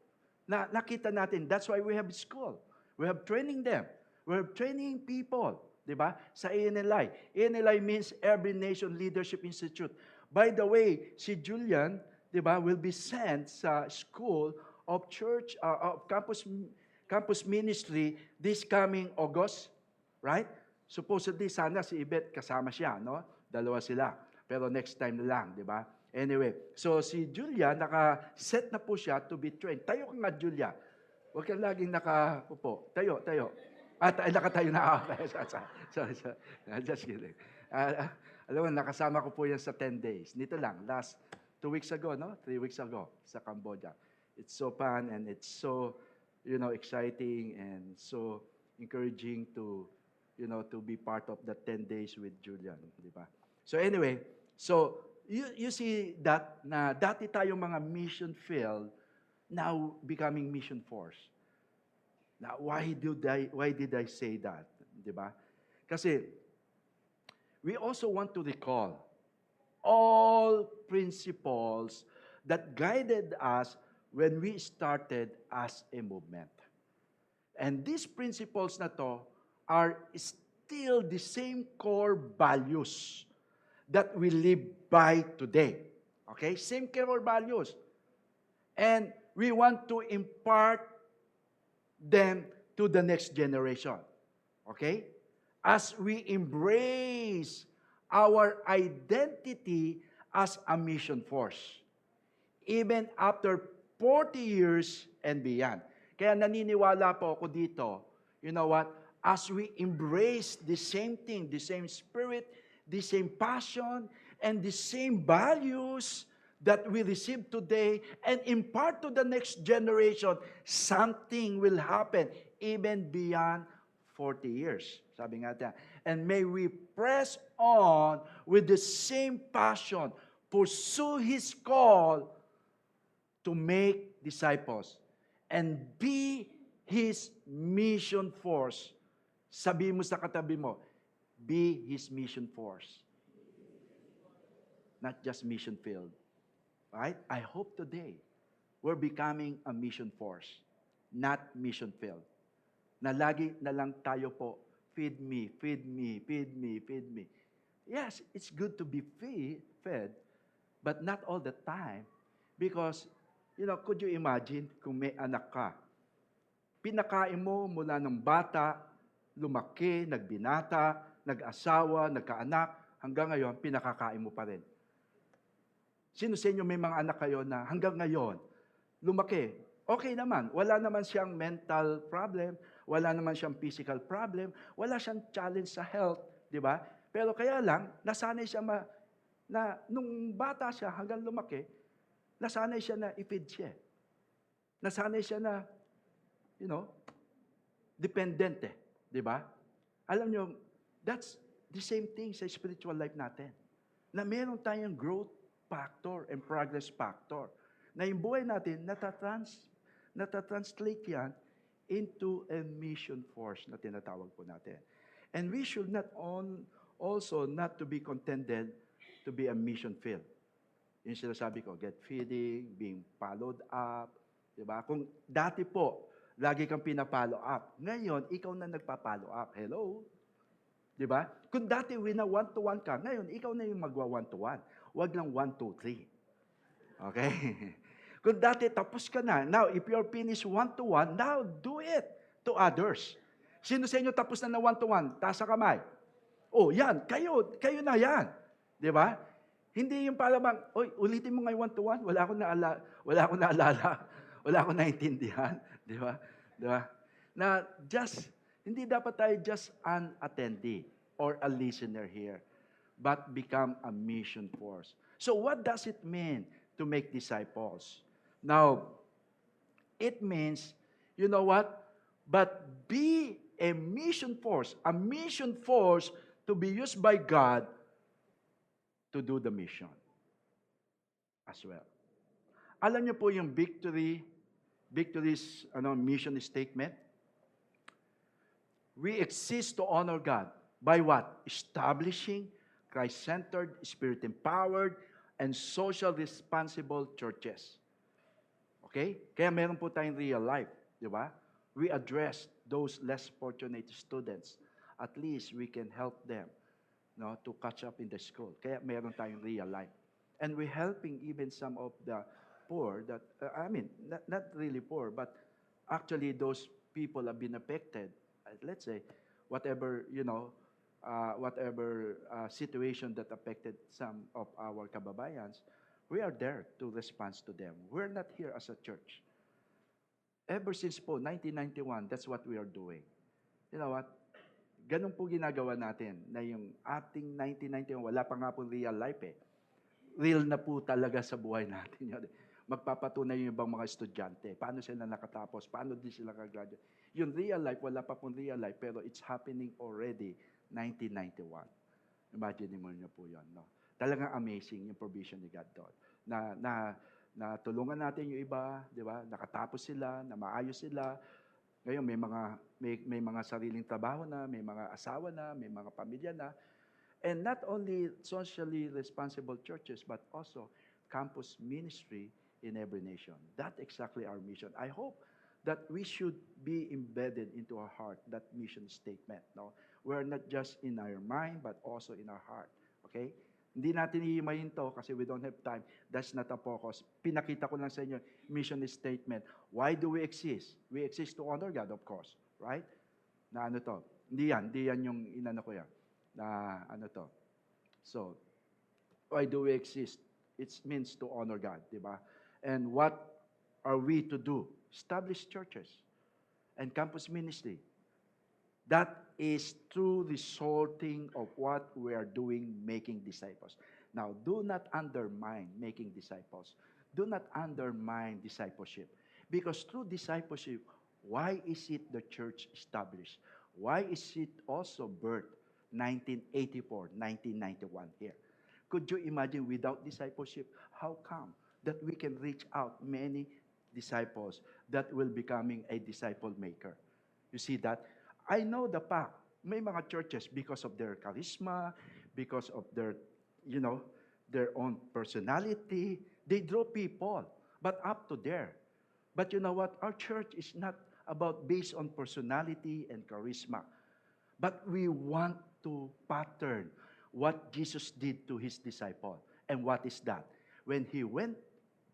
Nakita natin, that's why we have school. We have training them. We have training people. Diba? Sa ENLI. ENLI means Every Nation Leadership Institute. By the way, si Julian, diba, will be sent sa school of church, of campus ministry this coming August, right? Supposedly, sana si Ibet kasama siya, no? Dalawa sila. Pero next time na lang, diba? Anyway, so si Julia, naka-set na po siya to be trained. Tayo ka nga, Julia. Huwag kang laging nakaupo. Tayo. At nakatayo na ako. Sorry. Just kidding. Alam mo, nakasama ko po yan sa 10 days. Nito lang, last 2 weeks ago, no? 3 weeks ago sa Cambodia. It's so fun and it's so, exciting and so encouraging to be part of the 10 days with Julian, di ba? So anyway, so you see that na dati tayong mga mission field, now becoming mission force. Now, why did I say that? Di ba? Kasi we also want to recall all principles that guided us when we started as a movement. And these principles na to are still the same core values that we live by today. Okay? Same core values. And we want to impart them to the next generation. Okay? As we embrace our identity as a mission force, even after 40 years and beyond. Kaya naniniwala po ako dito, you know what? As we embrace the same thing, the same spirit, the same passion, and the same values that we receive today and impart to the next generation, something will happen even beyond 40 years. Sabi nga niya, and may we press on with the same passion, pursue His call to make disciples, and be His mission force. Sabi mo sa katabi mo, be His mission force. Not just mission field. Right? I hope today we're becoming a mission force, not mission field. Na lagi na lang tayo po, feed me, feed me, feed me, feed me. Yes, it's good to be fed, but not all the time. Because, could you imagine kung may anak ka? Pinakain mo mula ng bata, lumaki, nagbinata, nag-asawa, nagkaanak, hanggang ngayon, pinakakain mo pa rin. Sino sa inyo may mga anak kayo na hanggang ngayon, lumaki, okay naman, wala naman siyang mental problem, wala naman siyang physical problem, wala siyang challenge sa health, di ba? Pero kaya lang, nasanay siya na nung bata siya hanggang lumaki, nasanay siya na i-feed siya. Nasanay siya na, dependent di ba? Alam nyo, that's the same thing sa spiritual life natin. Na meron tayong growth factor and progress factor. Na yung buhay natin, natatranslate yan into a mission force na tinatawag po natin. And we should also not to be contented to be a mission field. Yung sinasabi ko, get feeding, being followed up, di ba? Kung dati po, lagi kang pinapollow up. Ngayon, ikaw na nagpa-follow up. Hello? Di ba? Kung dati one-to-one ka, ngayon, ikaw na yung magwa-one-to-one. Huwag lang 1, 2, 3. Okay? Kung dati tapos ka na, now, if you're finished 1-to-1, now do it to others. Sino sa inyo tapos na 1-to-1? Taas ang kamay. Oh, yan, kayo na yan. Di ba? Hindi yung para bang, ulitin mo ngayon 1-to-1, wala akong naalala, wala akong naintindihan. Di ba? Di ba? Na hindi dapat tayo just an attendee or a listener here, but become a mission force. So what does it mean to make disciples? Now, it means, you know what? But be a mission force to be used by God to do the mission as well. Alam niyo po yung Victory's mission statement? We exist to honor God by what? Establishing Christ-centered, Spirit-empowered, and social responsible churches. Okay? Kaya meron po tayong real life, di ba? We address those less fortunate students. At least we can help them to catch up in the school. Kaya meron tayong real life. And we're helping even some of the poor that, not really poor, but actually those people have been affected. Let's say, whatever situation that affected some of our kababayans, we are there to respond to them. We're not here as a church. Ever since po, 1991, that's what we are doing. You know what? Ganun po ginagawa natin na yung ating 1991, wala pa nga po real life eh. Real na po talaga sa buhay natin yun. Magpapatunay yung ibang mga estudyante. Paano sila nakatapos? Paano din sila kag-graduate? Yung real life, wala pa pong real life, pero it's happening already 1991. Imagine mo niyo po yun. No? Talagang amazing yung provision ni God doon. Na tulungan natin yung iba, di ba? Nakatapos sila, na maayos sila. Ngayon, may mga sariling trabaho na, may mga asawa na, may mga pamilya na. And not only socially responsible churches, but also campus ministry in every nation. That's exactly our mission. I hope that we should be embedded into our heart, that mission statement. No? We're not just in our mind, but also in our heart. Okay? Hindi natin iimayin to kasi we don't have time. That's not a focus. Pinakita ko lang sa inyo, mission statement. Why do we exist? We exist to honor God, of course. Right? Na ano to? Hindi yan yung inano ko yan. Na ano to? So, why do we exist? It means to honor God, di ba? And what are we to do? Establish churches and campus ministry. That is through resulting of what we are doing, making disciples. Now, do not undermine making disciples. Do not undermine discipleship. Because through discipleship, why is it the church established? Why is it also birth 1984, 1991 here? Could you imagine without discipleship, how come that we can reach out many disciples that will becoming a disciple maker? You see that? I know the fact, may mga churches, because of their charisma, because of their, their own personality, they draw people, but up to there. But you know what? Our church is not about based on personality and charisma, but we want to pattern what Jesus did to his disciple. And what is that? When he went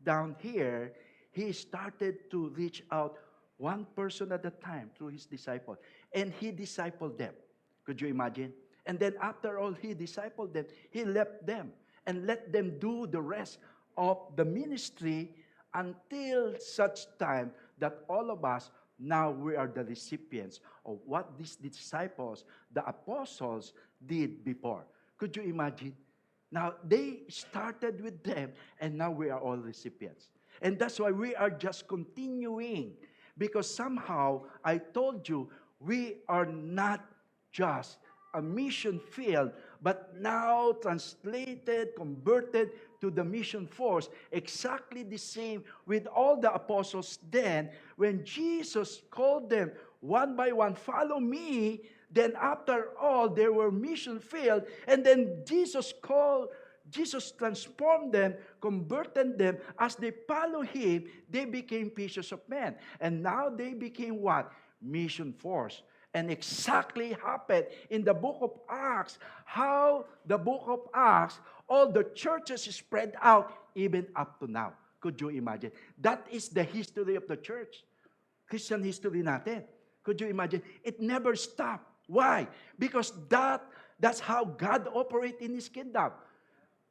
down here, he started to reach out one person at a time through his disciple. And he discipled them. Could you imagine? And then after all he discipled them, he left them and let them do the rest of the ministry until such time that all of us, now we are the recipients of what these disciples, the apostles, did before. Could you imagine? Now, they started with them, and now we are all recipients. And that's why we are just continuing. Because somehow, I told you, we are not just a mission field, but now translated, converted to the mission force. Exactly the same with all the apostles then. When Jesus called them one by one, follow me, then after all, they were mission field. And then Jesus transformed them, converted them. As they follow him, they became fishers of men. And now they became what? Mission force. And exactly happened in the book of Acts, how the book of Acts, all the churches spread out even up to now. Could you imagine? That is the history of the church. Christian history natin. Could you imagine? It never stopped. Why? Because that's how God operates in his kingdom.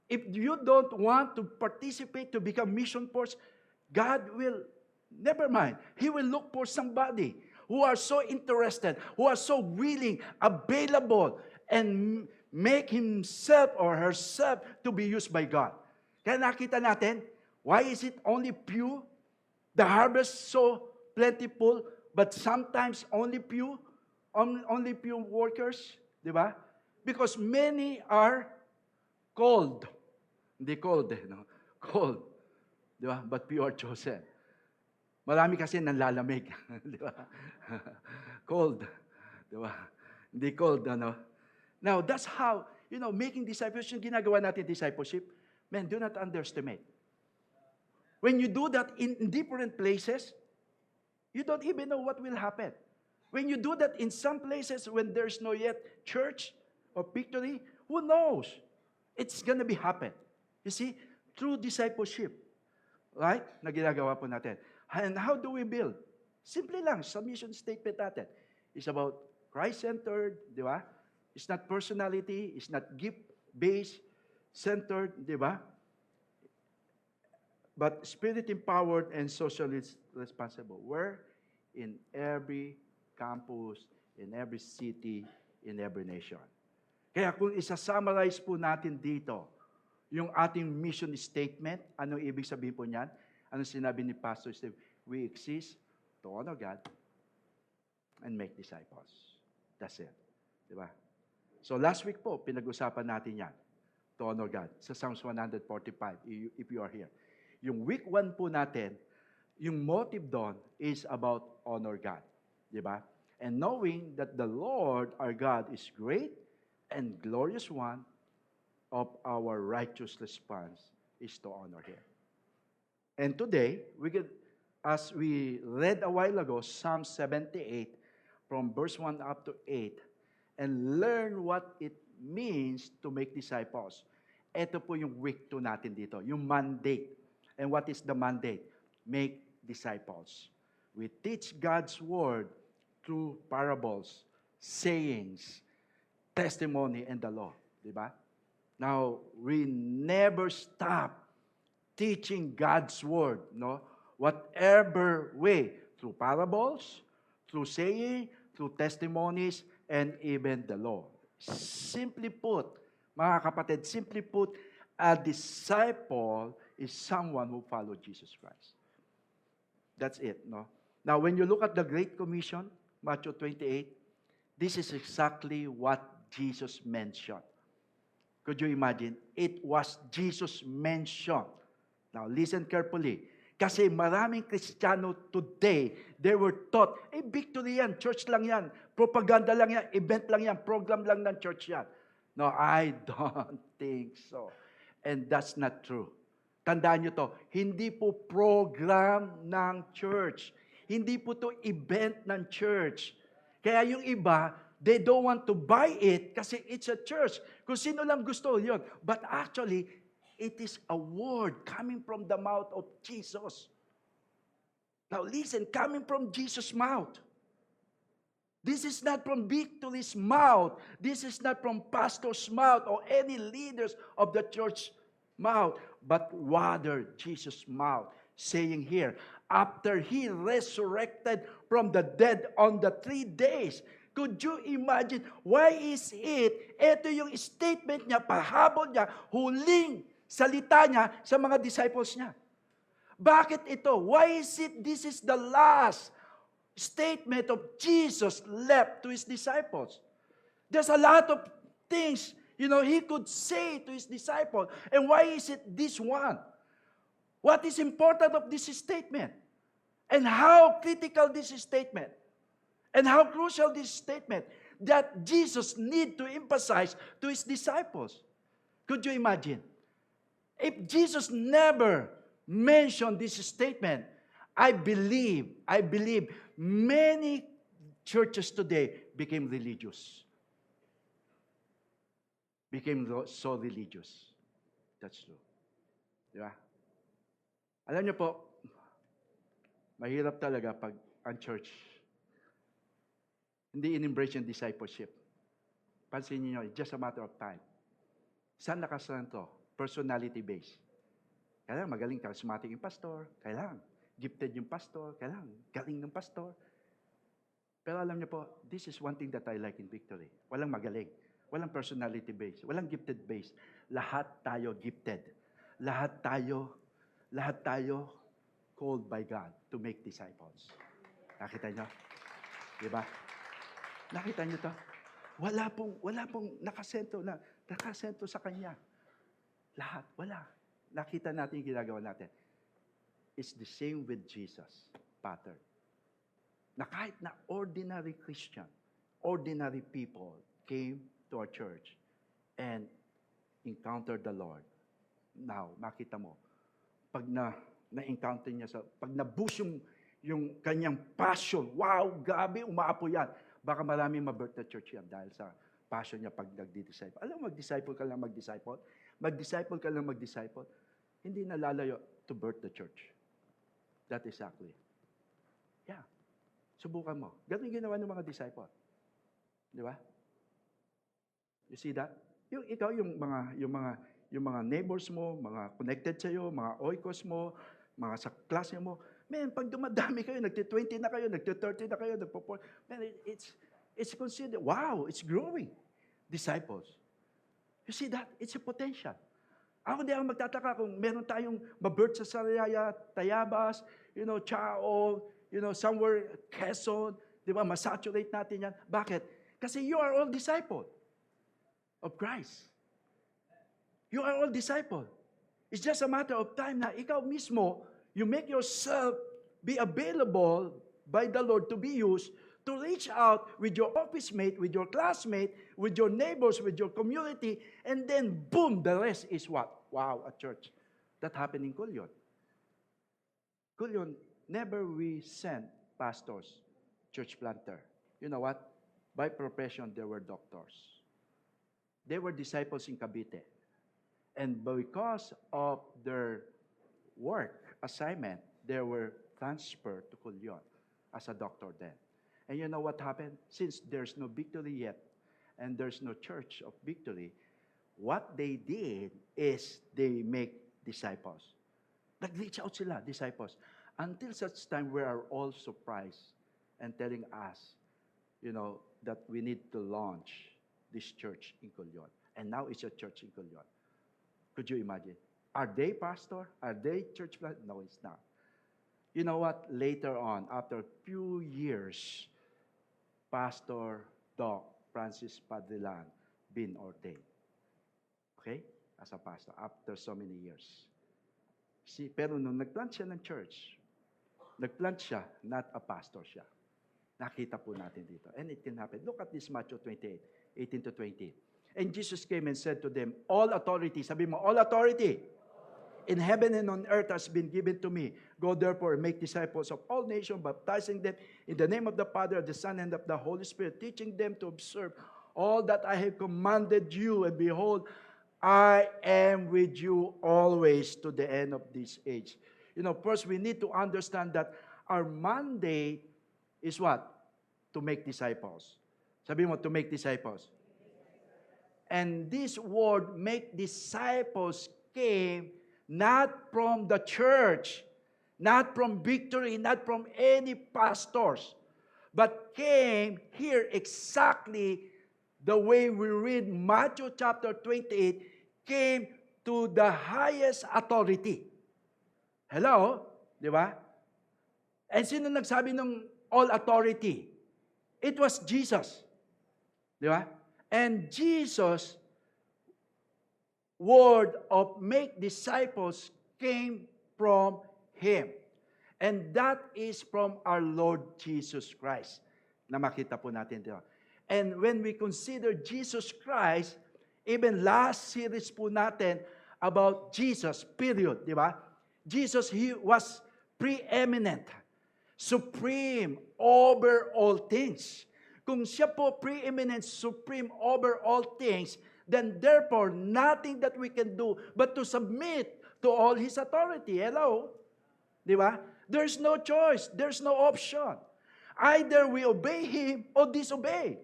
If you don't want to participate to become mission force, God will, never mind. He will look for somebody who are so interested, who are so willing, available, and make himself or herself to be used by God. Kaya nakita natin, why is it only few? The harvest so plentiful, but sometimes only few workers, di ba? Because many are called. Hindi called, no? Called. Di ba? But few are chosen. Marami kasi nanlalamig. Di ba? Cold. Di ba? Hindi cold, ano? Now, that's how, making disciples, yung ginagawa natin discipleship, man, do not underestimate. When you do that in different places, you don't even know what will happen. When you do that in some places when there's no yet church or victory, who knows? It's gonna be happen. You see, through discipleship, right? Na ginagawa po natin. And how do we build? Simple lang, sa mission statement natin. It's about Christ-centered, di ba? It's not personality, it's not gift-based, centered, di ba? But spirit-empowered and socially responsible. Where? In every campus, in every city, in every nation. Kaya kung isa-summarize po natin dito, yung ating mission statement, ano ibig sabihin po niyan? Ano sinabi ni Pastor Steve? We exist to honor God and make disciples. That's it. Diba? So last week po, pinag-usapan natin yan. To honor God. Sa Psalms 145, if you are here. Yung week 1 po natin, yung motive doon is about honor God. Diba? And knowing that the Lord, our God, is great and glorious one, of our righteous response is to honor Him. And today, as we read a while ago, Psalm 78, from verse 1 up to 8, and learn what it means to make disciples. Ito po yung week 2 natin dito, yung mandate. And what is the mandate? Make disciples. We teach God's word through parables, sayings, testimony, and the law. Diba? Now, we never stop teaching God's word, no? Whatever way, through parables, through saying, through testimonies, and even the law. Simply put, mga kapatid, simply put, a disciple is someone who follows Jesus Christ. That's it, no? Now, when you look at the Great Commission, Matthew 28, This is exactly what Jesus mentioned. Could you imagine? It was Jesus mentioned. Now, listen carefully. Kasi maraming Kristiyano today, they were taught, victory yan, church lang yan, propaganda lang yan, event lang yan, program lang ng church yan. No, I don't think so. And that's not true. Tandaan nyo to, hindi po program ng church. Hindi po to event ng church. Kaya yung iba, they don't want to buy it kasi it's a church. Kung sino lang gusto yun. But actually, it is a word coming from the mouth of Jesus. Now listen, coming from Jesus' mouth. This is not from Victory's mouth. This is not from pastor's mouth or any leaders of the church mouth, but rather Jesus' mouth, saying here, after He resurrected from the dead on the 3 days. Could you imagine, why is it, ito yung statement niya, pahabol niya, huling salita niya sa mga disciples niya. Bakit ito? Why is it this is the last statement of Jesus left to His disciples? There's a lot of things, He could say to His disciples. And why is it this one? What is important of this statement? And how critical this statement? And how crucial this statement that Jesus need to emphasize to His disciples? Could you imagine? If Jesus never mentioned this statement, I believe many churches today became religious. Became so religious. That's true. Di ba? Alam niyo po, mahirap talaga pag ang church hindi in-embrace yung discipleship. Pansin niyo, it's just a matter of time. Saan nakasalan to? Personality-based. Kailangan magaling, charismatic yung pastor. Kailangan gifted yung pastor. Kailangan galing ng pastor. Pero alam niyo po, this is one thing that I like in Victory. Walang magaling. Walang personality-based. Walang gifted-based. Lahat tayo gifted. Lahat tayo called by God to make disciples. Nakita niyo? Diba? Nakita niyo to? Wala pong nakasento sa Kanya. Lahat, wala. Nakita natin yung ginagawa natin. It's the same with Jesus pattern. Na kahit na ordinary Christian, ordinary people came to our church and encountered the Lord. Now, makita mo, pag na-encounter niya pag na-boost yung kanyang passion, wow, gabi, umaapo yan. Baka maraming ma-birth na church yan dahil sa passion niya pag nagdi-disciple. Alam mo, mag-disciple ka lang mag-disciple. Mag-disciple ka lang mag-disciple. Hindi nalalayo to birth the church. That is exactly. Yeah. Subukan mo. Ganun yung ginawa ng mga disciple. Di ba? You see that? Ikaw, yung mga neighbors mo, mga connected sa'yo, mga oikos mo, mga sa klase mo, man, pag dumadami kayo, nagti-20 na kayo, nagti-30 na kayo, man, it's considered, wow, it's growing. Disciples. You see that? It's a potential. Ako di ako magtataka kung meron tayong mabirth sa Sariaya, Tayabas, Chao, somewhere, Quezon, di ba, masaturate natin yan. Bakit? Kasi you are all disciple of Christ. You are all disciple. It's just a matter of time na ikaw mismo, you make yourself be available by the Lord to be used to reach out with your office mate, with your classmate, with your neighbors, with your community, and then boom, the rest is what? Wow, a church. That happened in Kulyon. Kulyon, never we sent pastors, church planter. You know what? By profession, they were doctors. They were disciples in Cavite. And because of their work assignment, they were transferred to Kulyon as a doctor then. And you know what happened? Since there's no Victory yet, and there's no church of Victory, what they did is they make disciples. Nag-reach out sila, disciples. Until such time, we are all surprised and telling us, that we need to launch this church in Kulyon. And now it's a church in Kulyon. Could you imagine? Are they pastor? Are they church plant? No, it's not. You know what? Later on, after a few years, Pastor Doc Francis Padrilan been ordained. Okay? As a pastor, after so many years. See, pero nung nagplant siya ng church, nagplant siya, not a pastor siya. Nakita po natin dito. And it can happen. Look at this Matthew 28, 18 to 20. And Jesus came and said to them, all authority, sabi mo, all authority in heaven and on earth has been given to me. Go therefore and make disciples of all nations, baptizing them in the name of the Father, the Son, and of the Holy Spirit, teaching them to observe all that I have commanded you. And behold, I am with you always to the end of this age. You know, first we need to understand that our mandate is what? To make disciples. Sabi mo, to make disciples. And this word, make disciples, came not from the church, not from Victory, not from any pastors, but came here exactly the way we read Matthew chapter 28, came to the highest authority. Hello? Di ba? And sino nagsabi ng all authority? It was Jesus. Di ba? And Jesus' word of make disciples came from Him. And that is from our Lord Jesus Christ na makita po natin dito. And when we consider Jesus Christ, even last series po natin about Jesus, period, di ba? Jesus, He was preeminent, supreme over all things. Kung siya po preeminent, supreme over all things, then therefore, nothing that we can do but to submit to all His authority. Hello? Di ba? There's no choice. There's no option. Either we obey Him or disobey.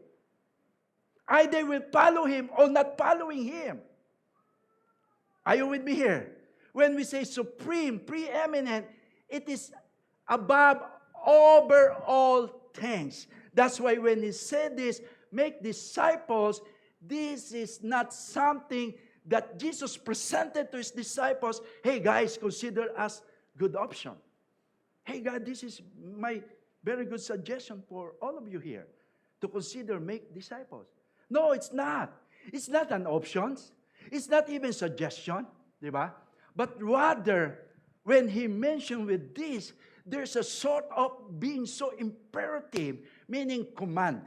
Either we follow Him or not following Him. Are you with me here? When we say supreme, preeminent, it is above, over all things. That's why when He said this, make disciples, this is not something that Jesus presented to His disciples. Hey guys, consider us good option. Hey God, this is my very good suggestion for all of you here to consider make disciples. No, it's not. It's not an option. It's not even suggestion, di ba? But rather, when He mentioned with this, there's a sort of being so imperative, meaning command.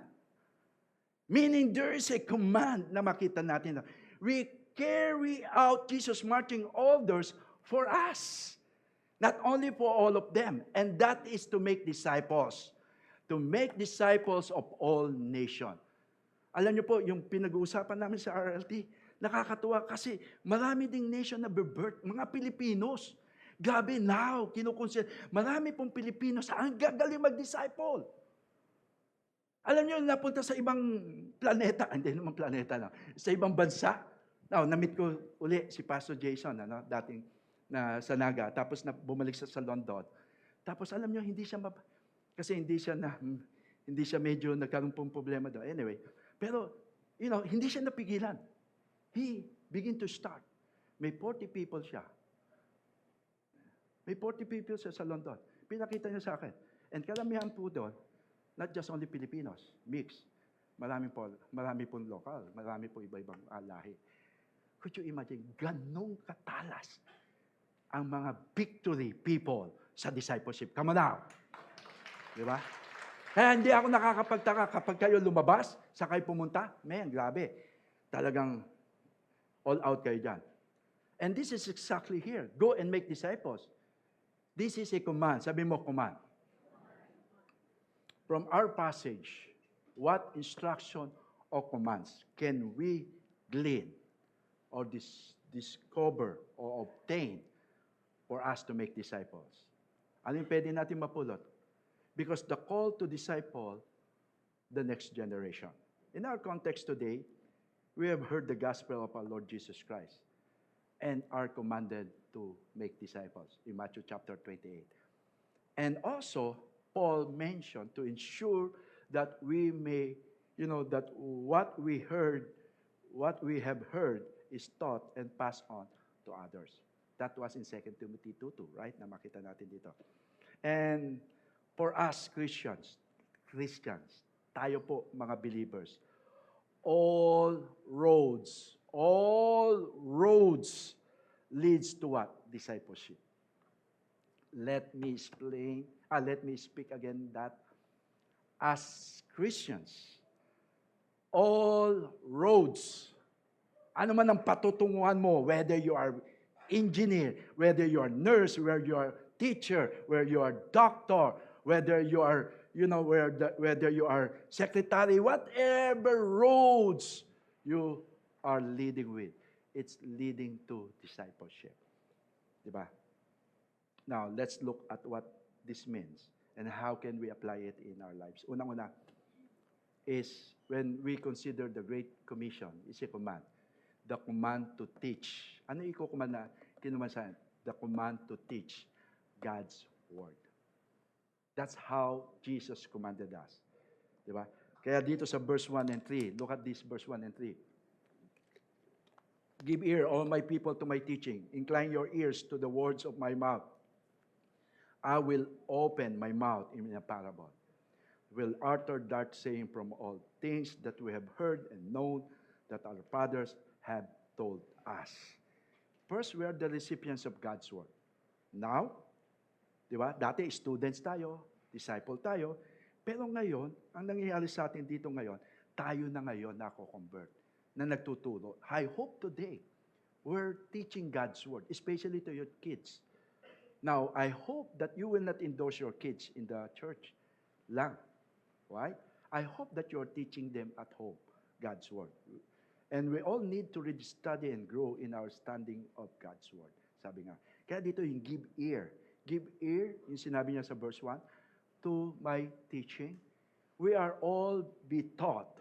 Meaning there is a command na makita natin. We carry out Jesus' marching orders for us. Not only for all of them. And that is to make disciples. To make disciples of all nations. Alam niyo po, yung pinag-uusapan namin sa RLT, nakakatuwa kasi marami ding nation na birth, mga Pilipinos. Grabe now, kinukonsider. Marami pong Pilipinos ang gagaling mag-disciple. Alam niyo, napunta sa ibang planeta, hindi naman planeta na, sa ibang bansa. Now, na-meet ko uli si Pastor Jason, dating na sa Naga, tapos na bumalik sa London. Tapos alam niyo, hindi siya kasi hindi siya medyo nagkaroon pong problema doon. Anyway, pero, hindi siya napigilan. He began to start. May 40 people siya. May 40 people siya sa London. Pinakita niya sa akin. And karamihan po doon, not just only Filipinos, mix. Marami pong local, marami po iba-ibang lahi. Could you imagine, ganong katalas ang mga Victory people sa discipleship? Come on now. Di ba? Kaya hindi ako nakakapagtaka kapag kayo lumabas, sa kayo pumunta, grabe. Talagang all out kayo dyan. And this is exactly here. Go and make disciples. This is a command. Sabi mo, command. From our passage, what instruction or commands can we glean or discover or obtain for us to make disciples? Ano yung pwede natin mapulot? Because the call to disciple the next generation. In our context today, we have heard the gospel of our Lord Jesus Christ and are commanded to make disciples in Matthew chapter 28. And also, Paul mentioned to ensure that we may, that what we have heard is taught and passed on to others. That was in 2 Timothy 2:2, right? Na makita natin dito. And for us Christians, tayo po mga believers, all roads leads to what? Discipleship. Let me speak again that as Christians, all roads, ano man ang patutunguhan mo, whether you are engineer, whether you are nurse, whether you are teacher, whether you are doctor, whether you are, whether you are secretary, whatever roads you are leading with, it's leading to discipleship. Diba? Now, let's look at what this means and how can we apply it in our lives. Unang-una is when we consider the Great Commission, is a command. The command to teach. Ano iko-command na kinuman sa the command to teach God's Word. That's how Jesus commanded us. Diba? Kaya dito sa verse 1 and 3, look at this verse 1 and 3. Give ear, all my people, to my teaching. Incline your ears to the words of my mouth. I will open my mouth in a parable. Will utter that saying from all things that we have heard and known that our fathers have told us. First, we are the recipients of God's Word. Now, di ba? Dati students tayo, disciple tayo, pero ngayon, ang nangyayari sa atin dito ngayon, tayo na ngayon nako-convert, na nagtuturo. I hope today, we're teaching God's Word, especially to your kids. Now, I hope that you will not endorse your kids in the church lang. Why? I hope that you're teaching them at home, God's Word. And we all need to really study and grow in our standing of God's Word. Sabi nga. Kaya dito yung give ear. Give ear, yung sinabi niya sa verse 1, to my teaching. We are all be taught,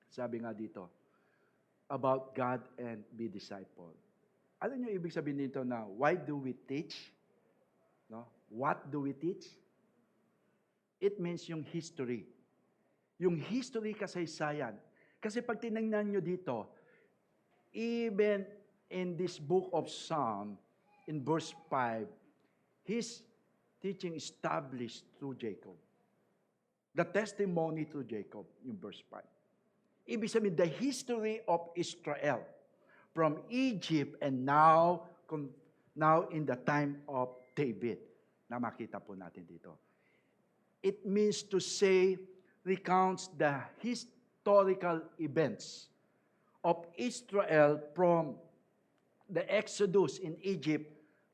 sabi nga dito, about God and be discipled. Alam niyo ibig sabihin nito na why do we teach? No? What do we teach? It means yung history. Yung history kasaysayan. Kasi pag tinignan nyo dito, even in this book of Psalm, in verse 5, his teaching established through Jacob. The testimony to Jacob, yung verse 5. Ibig sabihin, the history of Israel from Egypt and now in the time of David, na makita po natin dito. It means to say, recounts the historical events of Israel from the Exodus in Egypt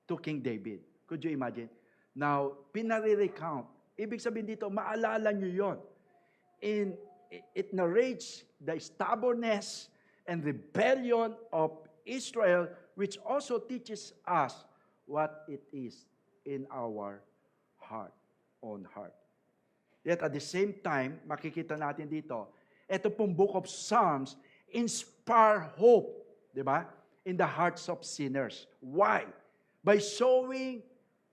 to King David. Could you imagine? Now, pinare-recount. Ibig sabihin dito, maalala nyo yon. It narrates the stubbornness and rebellion of Israel, which also teaches us what it is in our own heart. Yet at the same time, makikita natin dito, ito pong book of Psalms inspire hope, di ba? In the hearts of sinners. Why? By showing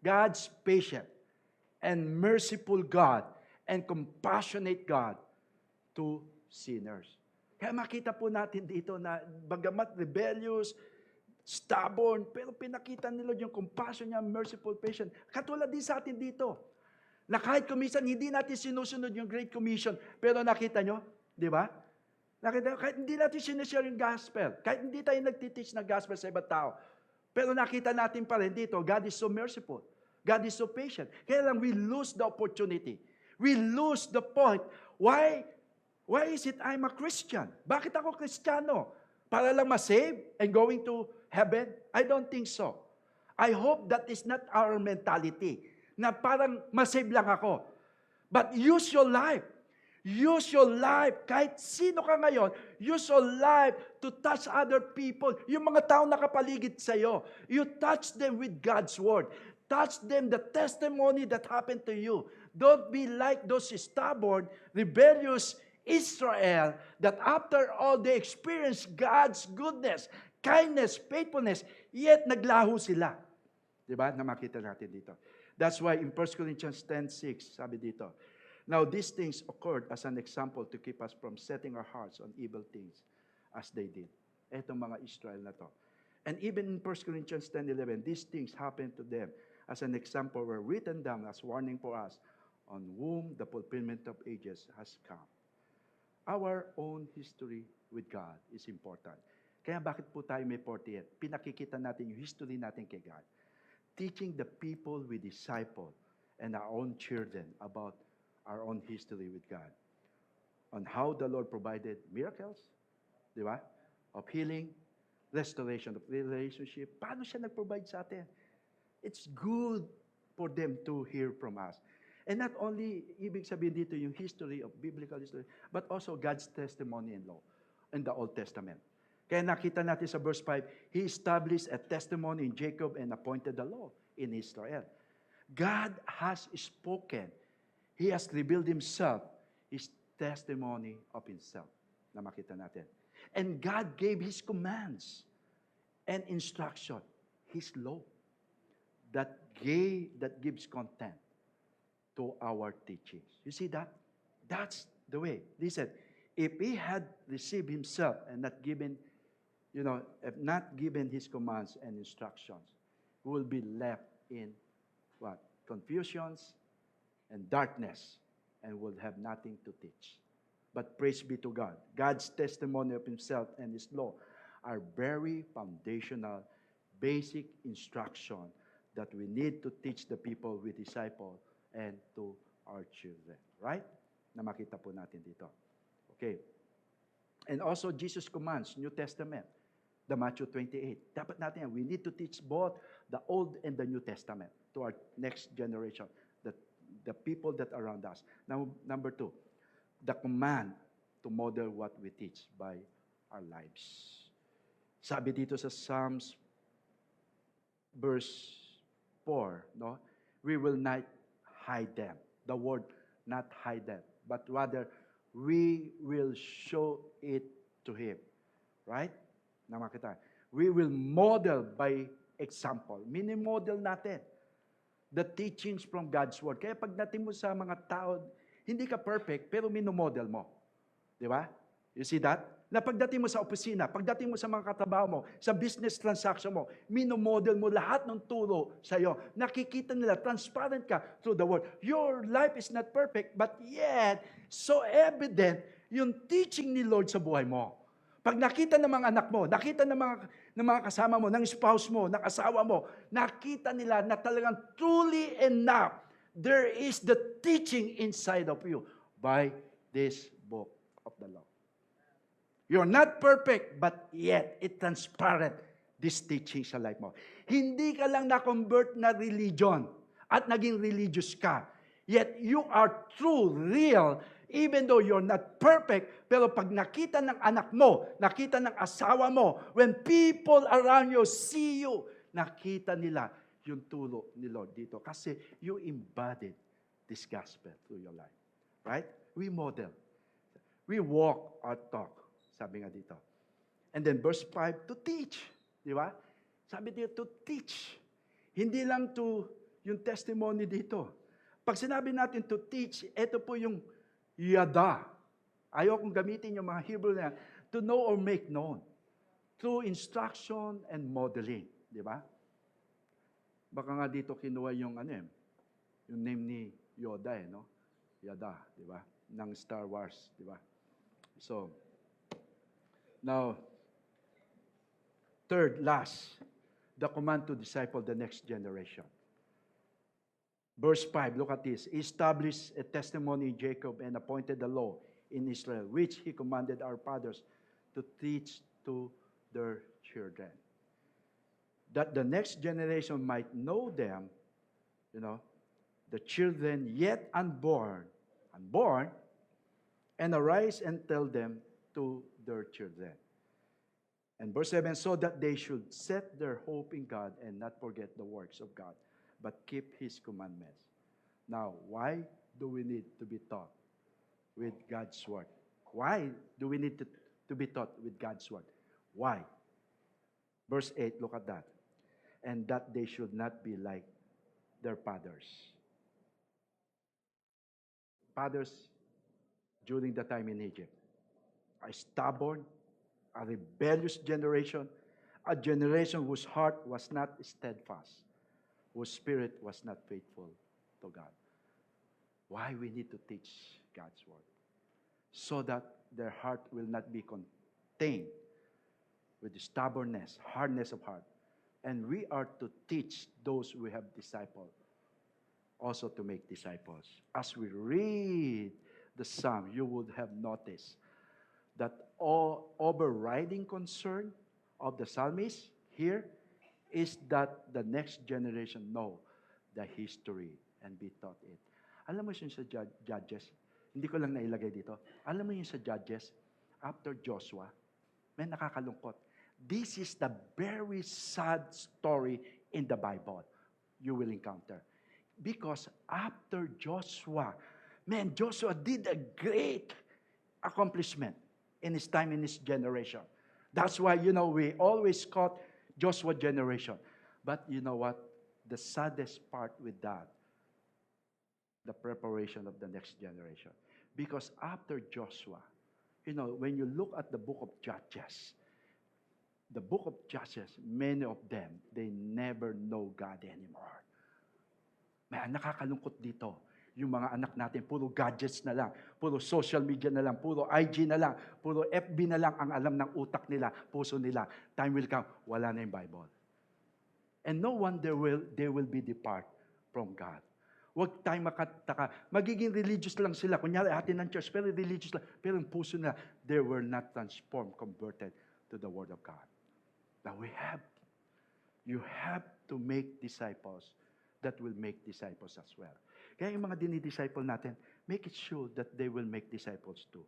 God's patient and merciful God and compassionate God to sinners. Kaya makita po natin dito na bagamat rebellious, stubborn, pero pinakita nila yung compassion niya, merciful, patient. Katulad din sa atin dito, na kahit kumisan, hindi natin sinusunod yung Great Commission, pero nakita nyo, di ba? Nakita, kahit hindi natin sinishare yung gospel, kahit hindi tayo nagtiteach ng gospel sa ibang tao, pero nakita natin pa rin dito, God is so merciful. God is so patient. Kaya lang we lose the opportunity. We lose the point. Why is it I'm a Christian? Bakit ako Kristiyano? Para lang ma-save and going to heaven? I don't think so. I hope that is not our mentality. Na parang ma-save lang ako. But use your life. Use your life. Kahit sino ka ngayon, use your life to touch other people. Yung mga tao nakapaligid sa'yo. You touch them with God's Word. Touch them the testimony that happened to you. Don't be like those stubborn, rebellious Israel that after all they experienced God's goodness, kindness, faithfulness, yet naglaho sila. Diba? Na makita natin dito. That's why in 1 Corinthians 10:6, sabi dito, now these things occurred as an example to keep us from setting our hearts on evil things as they did. Etong mga Israel na to. And even in 1 Corinthians 10:11, these things happened to them as an example, were written down as warning for us, on whom the fulfillment of ages has come. Our own history with God is important. Kaya bakit po tayo may 48? Pinakikita natin yung history natin kay God. Teaching the people we disciple and our own children about our own history with God. On how the Lord provided miracles, di ba? Of healing, restoration of relationship. Paano siya nag-provide sa atin? It's good for them to hear from us. And not only, ibig sabihin dito yung history of biblical history, but also God's testimony and law in the Old Testament. Kaya nakita natin sa verse 5, He established a testimony in Jacob and appointed the law in Israel. God has spoken. He has revealed Himself, His testimony of Himself na makita natin. And God gave His commands and instruction, His law, that gives content to our teachings. You see that? That's the way. Listen, if He had received Himself and not given, if not given His commands and instructions, we will be left in what? Confusions and darkness, and will have nothing to teach. But praise be to God. God's testimony of Himself and His law are very foundational, basic instruction that we need to teach the people we disciple and to our children. Right? Na makita po natin dito. Okay. And also, Jesus commands, New Testament, the Matthew 28. Dapat natin yan. We need to teach both the Old and the New Testament to our next generation, the people that are around us. Now, number 2, the command to model what we teach by our lives. Sabi dito sa Psalms verse 4, no? We will not hide them. The word not hide them, but rather we will show it to Him. Right? Namakita. We will model by example. Minimodel natin the teachings from God's Word. Kaya pagdating mo sa mga tao, hindi ka perfect, pero minomodel mo. Di ba? You see that? Na pagdating mo sa opisina, pagdating mo sa mga katrabaho mo, sa business transaction mo, minomodel mo lahat ng turo sa iyo. Nakikita nila, transparent ka through the Word. Your life is not perfect, but yet, so evident yung teaching ni Lord sa buhay mo. Pag nakita ng mga anak mo, nakita ng mga kasama mo, ng spouse mo, ng asawa mo, nakita nila na talagang truly enough, there is the teaching inside of you by this book of the law. You're not perfect, but yet it transparent this teaching sa life mo. Hindi ka lang na-convert na religion at naging religious ka. Yet you are true, real, even though you're not perfect, pero pag nakita ng anak mo, nakita ng asawa mo, when people around you see you, nakita nila yung turo ni Lord dito. Kasi you embodied this gospel through your life. Right? We model. We walk or talk. Sabi nga dito. And then verse 5, to teach. Di ba? Sabi dito, to teach. Hindi lang to yung testimony dito. Pag sinabi natin to teach, ito po yung yada. Ayaw kong gamitin yung mga Hebrew na to know or make known. Through instruction and modeling. Di ba? Baka nga dito kinuha yung yung name ni Yoda no? Yada, di ba? Ng Star Wars, di ba? So, now, third, last, the command to disciple the next generation. Verse 5, look at this. He established a testimony in Jacob and appointed the law in Israel, which He commanded our fathers to teach to their children. That the next generation might know them, the children yet unborn, and arise and tell them to their children. And verse 7, so that they should set their hope in God and not forget the works of God, but keep His commandments. Now, why do we need to be taught with God's Word? Why do we need to be taught with God's Word? Why? Verse 8, look at that. And that they should not be like their fathers. Fathers during the time in Egypt. A stubborn, a rebellious generation, a generation whose heart was not steadfast, whose spirit was not faithful to God. Why we need to teach God's word? So that their heart will not be contained with the stubbornness, hardness of heart. And we are to teach those we have discipled also to make disciples. As we read the psalm, you would have noticed that all overriding concern of the psalmist here is that the next generation know the history and be taught it. Alam mo yun sa Judges, hindi ko lang nailagay dito. Alam mo yun sa Judges, after Joshua, may nakakalungkot. This is the very sad story in the Bible you will encounter. Because after Joshua, man, Joshua did a great accomplishment in his time, in his generation. That's why, we always call Joshua generation. But you know what? The saddest part with that, the preparation of the next generation. Because after Joshua, when you look at the book of Judges, many of them, they never know God anymore. May nakakalungkot dito. Yung mga anak natin, puro gadgets na lang, puro social media na lang, puro IG na lang, puro FB na lang ang alam ng utak nila, puso nila. Time will come, wala na yung Bible. And no one they will be depart from God. Huwag tayong makataka. Magiging religious lang sila. Kunyari, atin ng church, pero religious lang. Pero ang puso nila, they were not transformed, converted to the Word of God. Now you have to make disciples that will make disciples as well. Kaya yung mga dinidisciple natin, make it sure that they will make disciples too.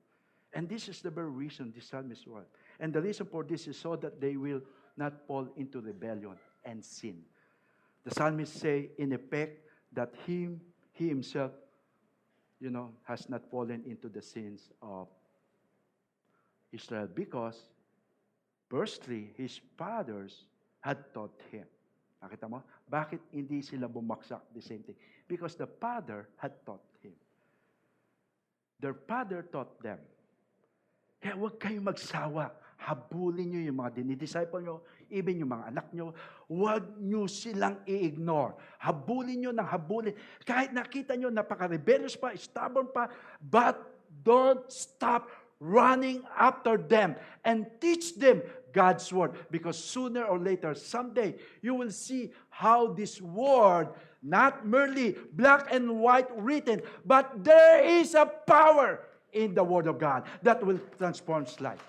And this is the very reason this psalmist wrote. And the reason for this is so that they will not fall into rebellion and sin. The psalmist say, in effect, that he himself, has not fallen into the sins of Israel because, firstly, his fathers had taught him. Nakita mo? Bakit hindi sila bumaksak? The same thing. Because the father had taught him. Their father taught them. Kaya huwag kayong magsawa. Habulin nyo yung mga dinidisciple nyo, even yung mga anak nyo. Huwag nyo silang i-ignore. Habulin nyo ng habulin. Kahit nakita nyo, napaka-rebellious pa, stubborn pa, but don't stop running after them and teach them God's word. Because sooner or later, someday, you will see how this word, not merely black and white written, but there is a power in the word of God that will transform life.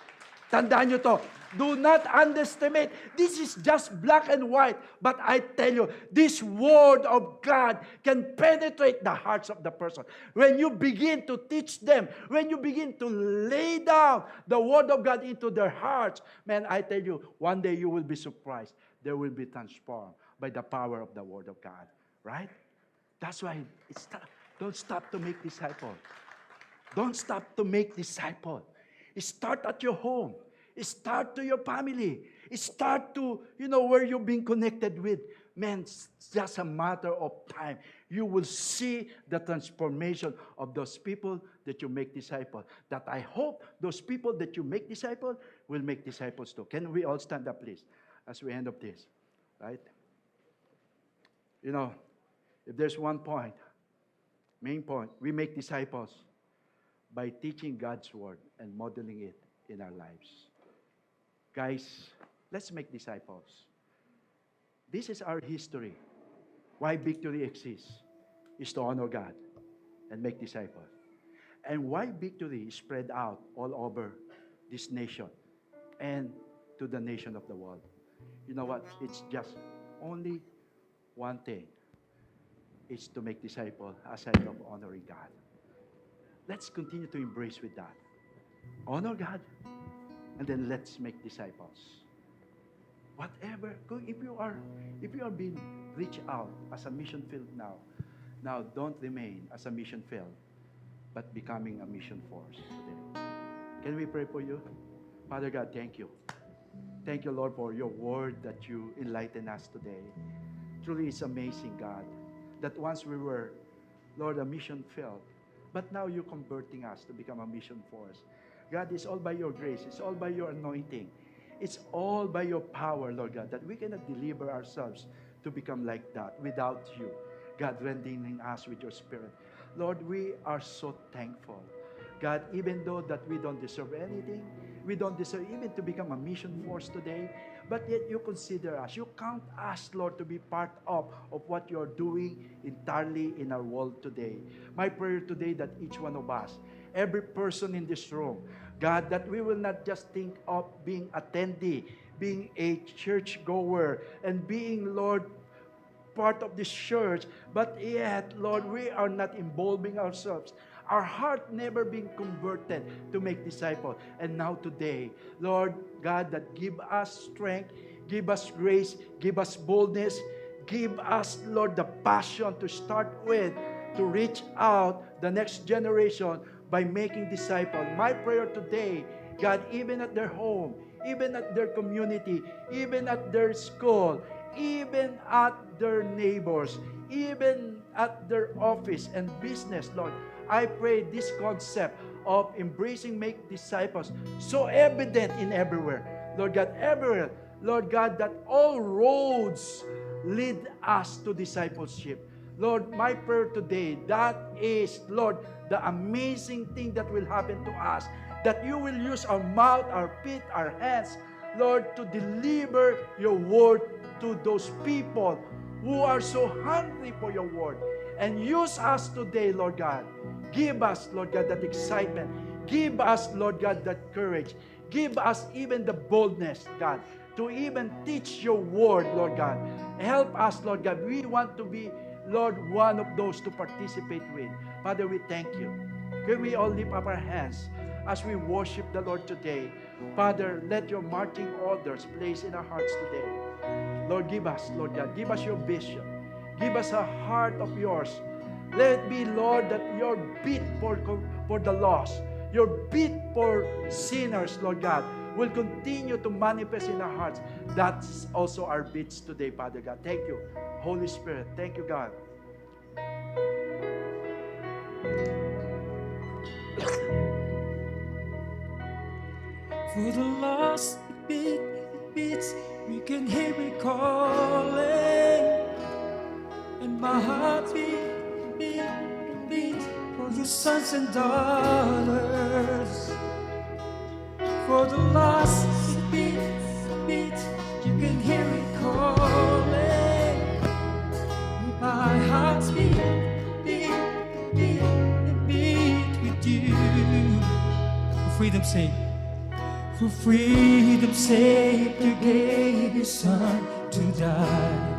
Tandaan nyo to. Do not underestimate. This is just black and white. But I tell you, this word of God can penetrate the hearts of the person. When you begin to teach them, when you begin to lay down the word of God into their hearts, man, I tell you, one day you will be surprised. They will be transformed by the power of the word of God. Right? That's why don't stop to make disciples. Don't stop to make disciples. Start at your home. Start to your family. Start to, where you're being connected with. Man, it's just a matter of time. You will see the transformation of those people that you make disciples. That I hope those people that you make disciples will make disciples too. Can we all stand up, please, as we end up this? Right? If there's one point, main point, we make disciples by teaching God's word and modeling it in our lives. Guys, let's make disciples. This is our history. Why Victory exists is to honor God and make disciples. And why Victory is spread out all over this nation and to the nation of the world. You know what? It's just only one thing. It's to make disciples aside of honoring God. Let's continue to embrace with that. Honor God, and then let's make disciples. Whatever, if you are being reached out as a mission field now don't remain as a mission field, but becoming a mission force today. Can we pray for you? Father God, thank you. Thank you, Lord, for your word that you enlighten us today. Truly, it's amazing, God, that once we were, Lord, a mission field, but now you're converting us to become a mission force. God, it's all by your grace. It's all by your anointing. It's all by your power, Lord God, that we cannot deliver ourselves to become like that without you. God, rendering us with your spirit. Lord, we are so thankful. God, even though that we don't deserve anything, we don't deserve even to become a mission force today, but yet you consider us. You count us, Lord, to be part of what you're doing entirely in our world today. My prayer today that each one of us, every person in this room, God, that we will not just think of being attendee, being a church goer, and being, Lord, part of this church, but yet, Lord, we are not involving ourselves. Our heart never been converted to make disciples. And now today, Lord God, that give us strength, give us grace, give us boldness, give us, Lord, the passion to start with, to reach out the next generation by making disciples. My prayer today, God, even at their home, even at their community, even at their school, even at their neighbors, even at their office and business, Lord, I pray this concept of embracing, make disciples, so evident in everywhere. Lord God, everywhere. Lord God, that all roads lead us to discipleship. Lord, my prayer today, that is, Lord, the amazing thing that will happen to us, that you will use our mouth, our feet, our hands, Lord, to deliver your word to those people who are so hungry for your word. And use us today, Lord God. Give us, Lord God, that excitement. Give us, Lord God, that courage. Give us even the boldness, God, to even teach your word, Lord God. Help us, Lord God. We want to be, Lord, one of those to participate with. Father, we thank you. Can we all lift up our hands as we worship the Lord today? Father, let your marching orders place in our hearts today. Lord, give us, Lord God, give us your vision. Give us a heart of yours. Let it be, Lord, that your beat for the lost, your beat for sinners, Lord God, will continue to manifest in our hearts. That's also our beats today, Father God. Thank you, Holy Spirit. Thank you, God. For the lost, it beats, we can hear it calling. And my heart beat for your sons and daughters. For the lost, it beats, you can hear it calling. My heart beat with you. For freedom's sake. For freedom's sake, you gave your son to die.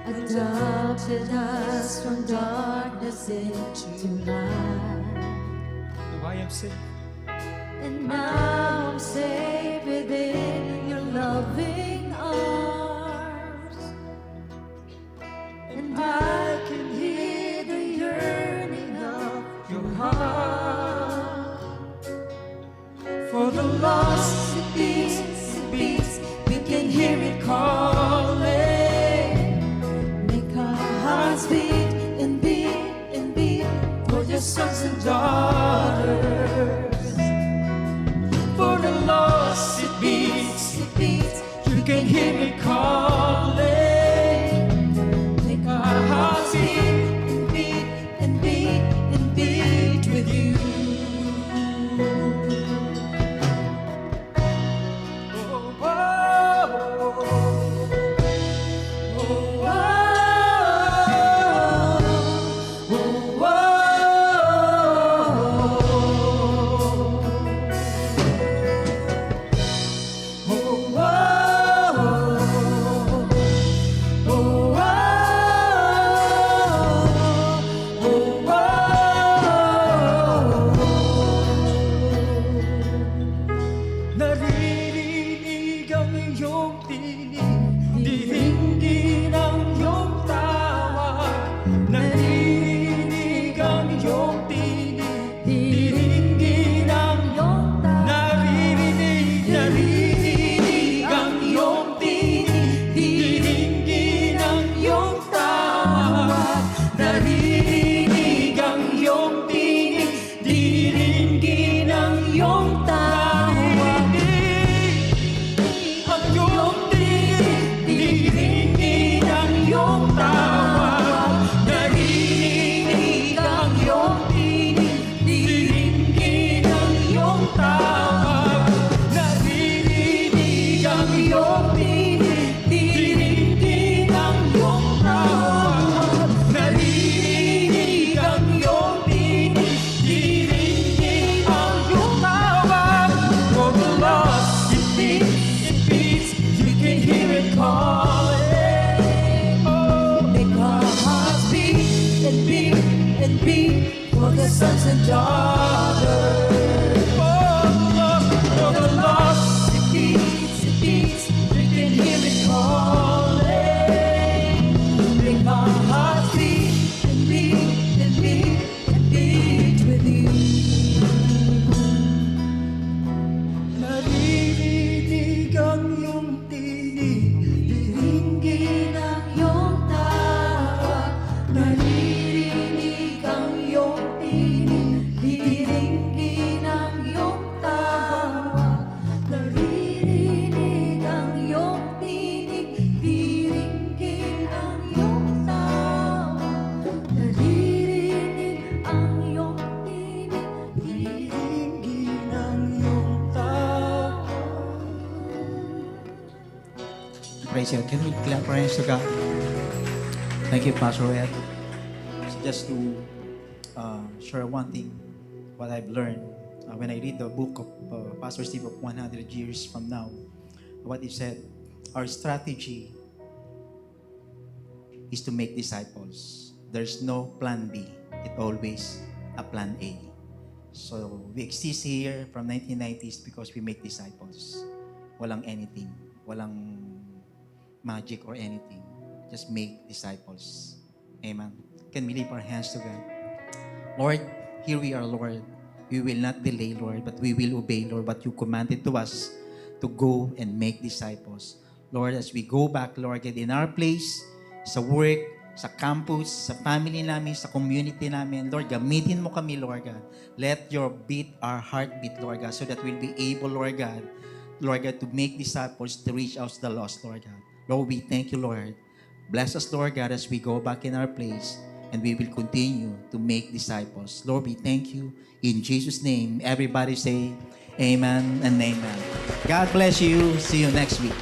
Adopted us from darkness into light. Now I am safe. And now I'm safe within your loving arms. And I can hear the yearning of your heart. For the lost, it beats, we can hear it calling. Make our hearts beat and beat and beat for your sons and daughters. For the lost, it beats, you can hear it calling. Make Our our hearts hearts beat and beat and beat and beat with you. Oh, oh, oh, Oh, oh, oh, sons and daughters. For the lost, it beats, we can hear it calling. Make our hearts beat and beat and beat and beat with you. Naririnig ang iyong tinig, Diringgin ang iyong tawag, naririnig ang iyong tinig. Diringgin ang iyong tawag, naririnig ang iyong tinig. Diringgin ang iyong tawag, naririnig ang iyong tinig. tingin ang iyong tawag. Praise God. Can we clap our hands to God? Thank you, Pastor Ed. So just to share one thing, what I've learned when I read the book of Pastor Steve of 100 Years From Now, what he said, our strategy is to make disciples. There's no plan B. It's always a plan A. So we exist here from 1990s because we make disciples. Walang anything. Walang magic or anything. Just make disciples. Amen. Can we lift our hands to God? Lord, here we are, Lord. We will not delay, Lord, but we will obey, Lord, what you commanded to us to go and make disciples. Lord, as we go back, Lord, get in our place, sa work, sa campus, sa family namin, sa community namin, Lord, gamitin mo kami, Lord God. Let your beat, our heartbeat, Lord God, so that we'll be able, Lord God, to make disciples, to reach out to the lost, Lord God. Lord, we thank you, Lord. Bless us, Lord God, as we go back in our place and we will continue to make disciples. Lord, we thank you. In Jesus' name, everybody say amen and amen. God bless you. See you next week.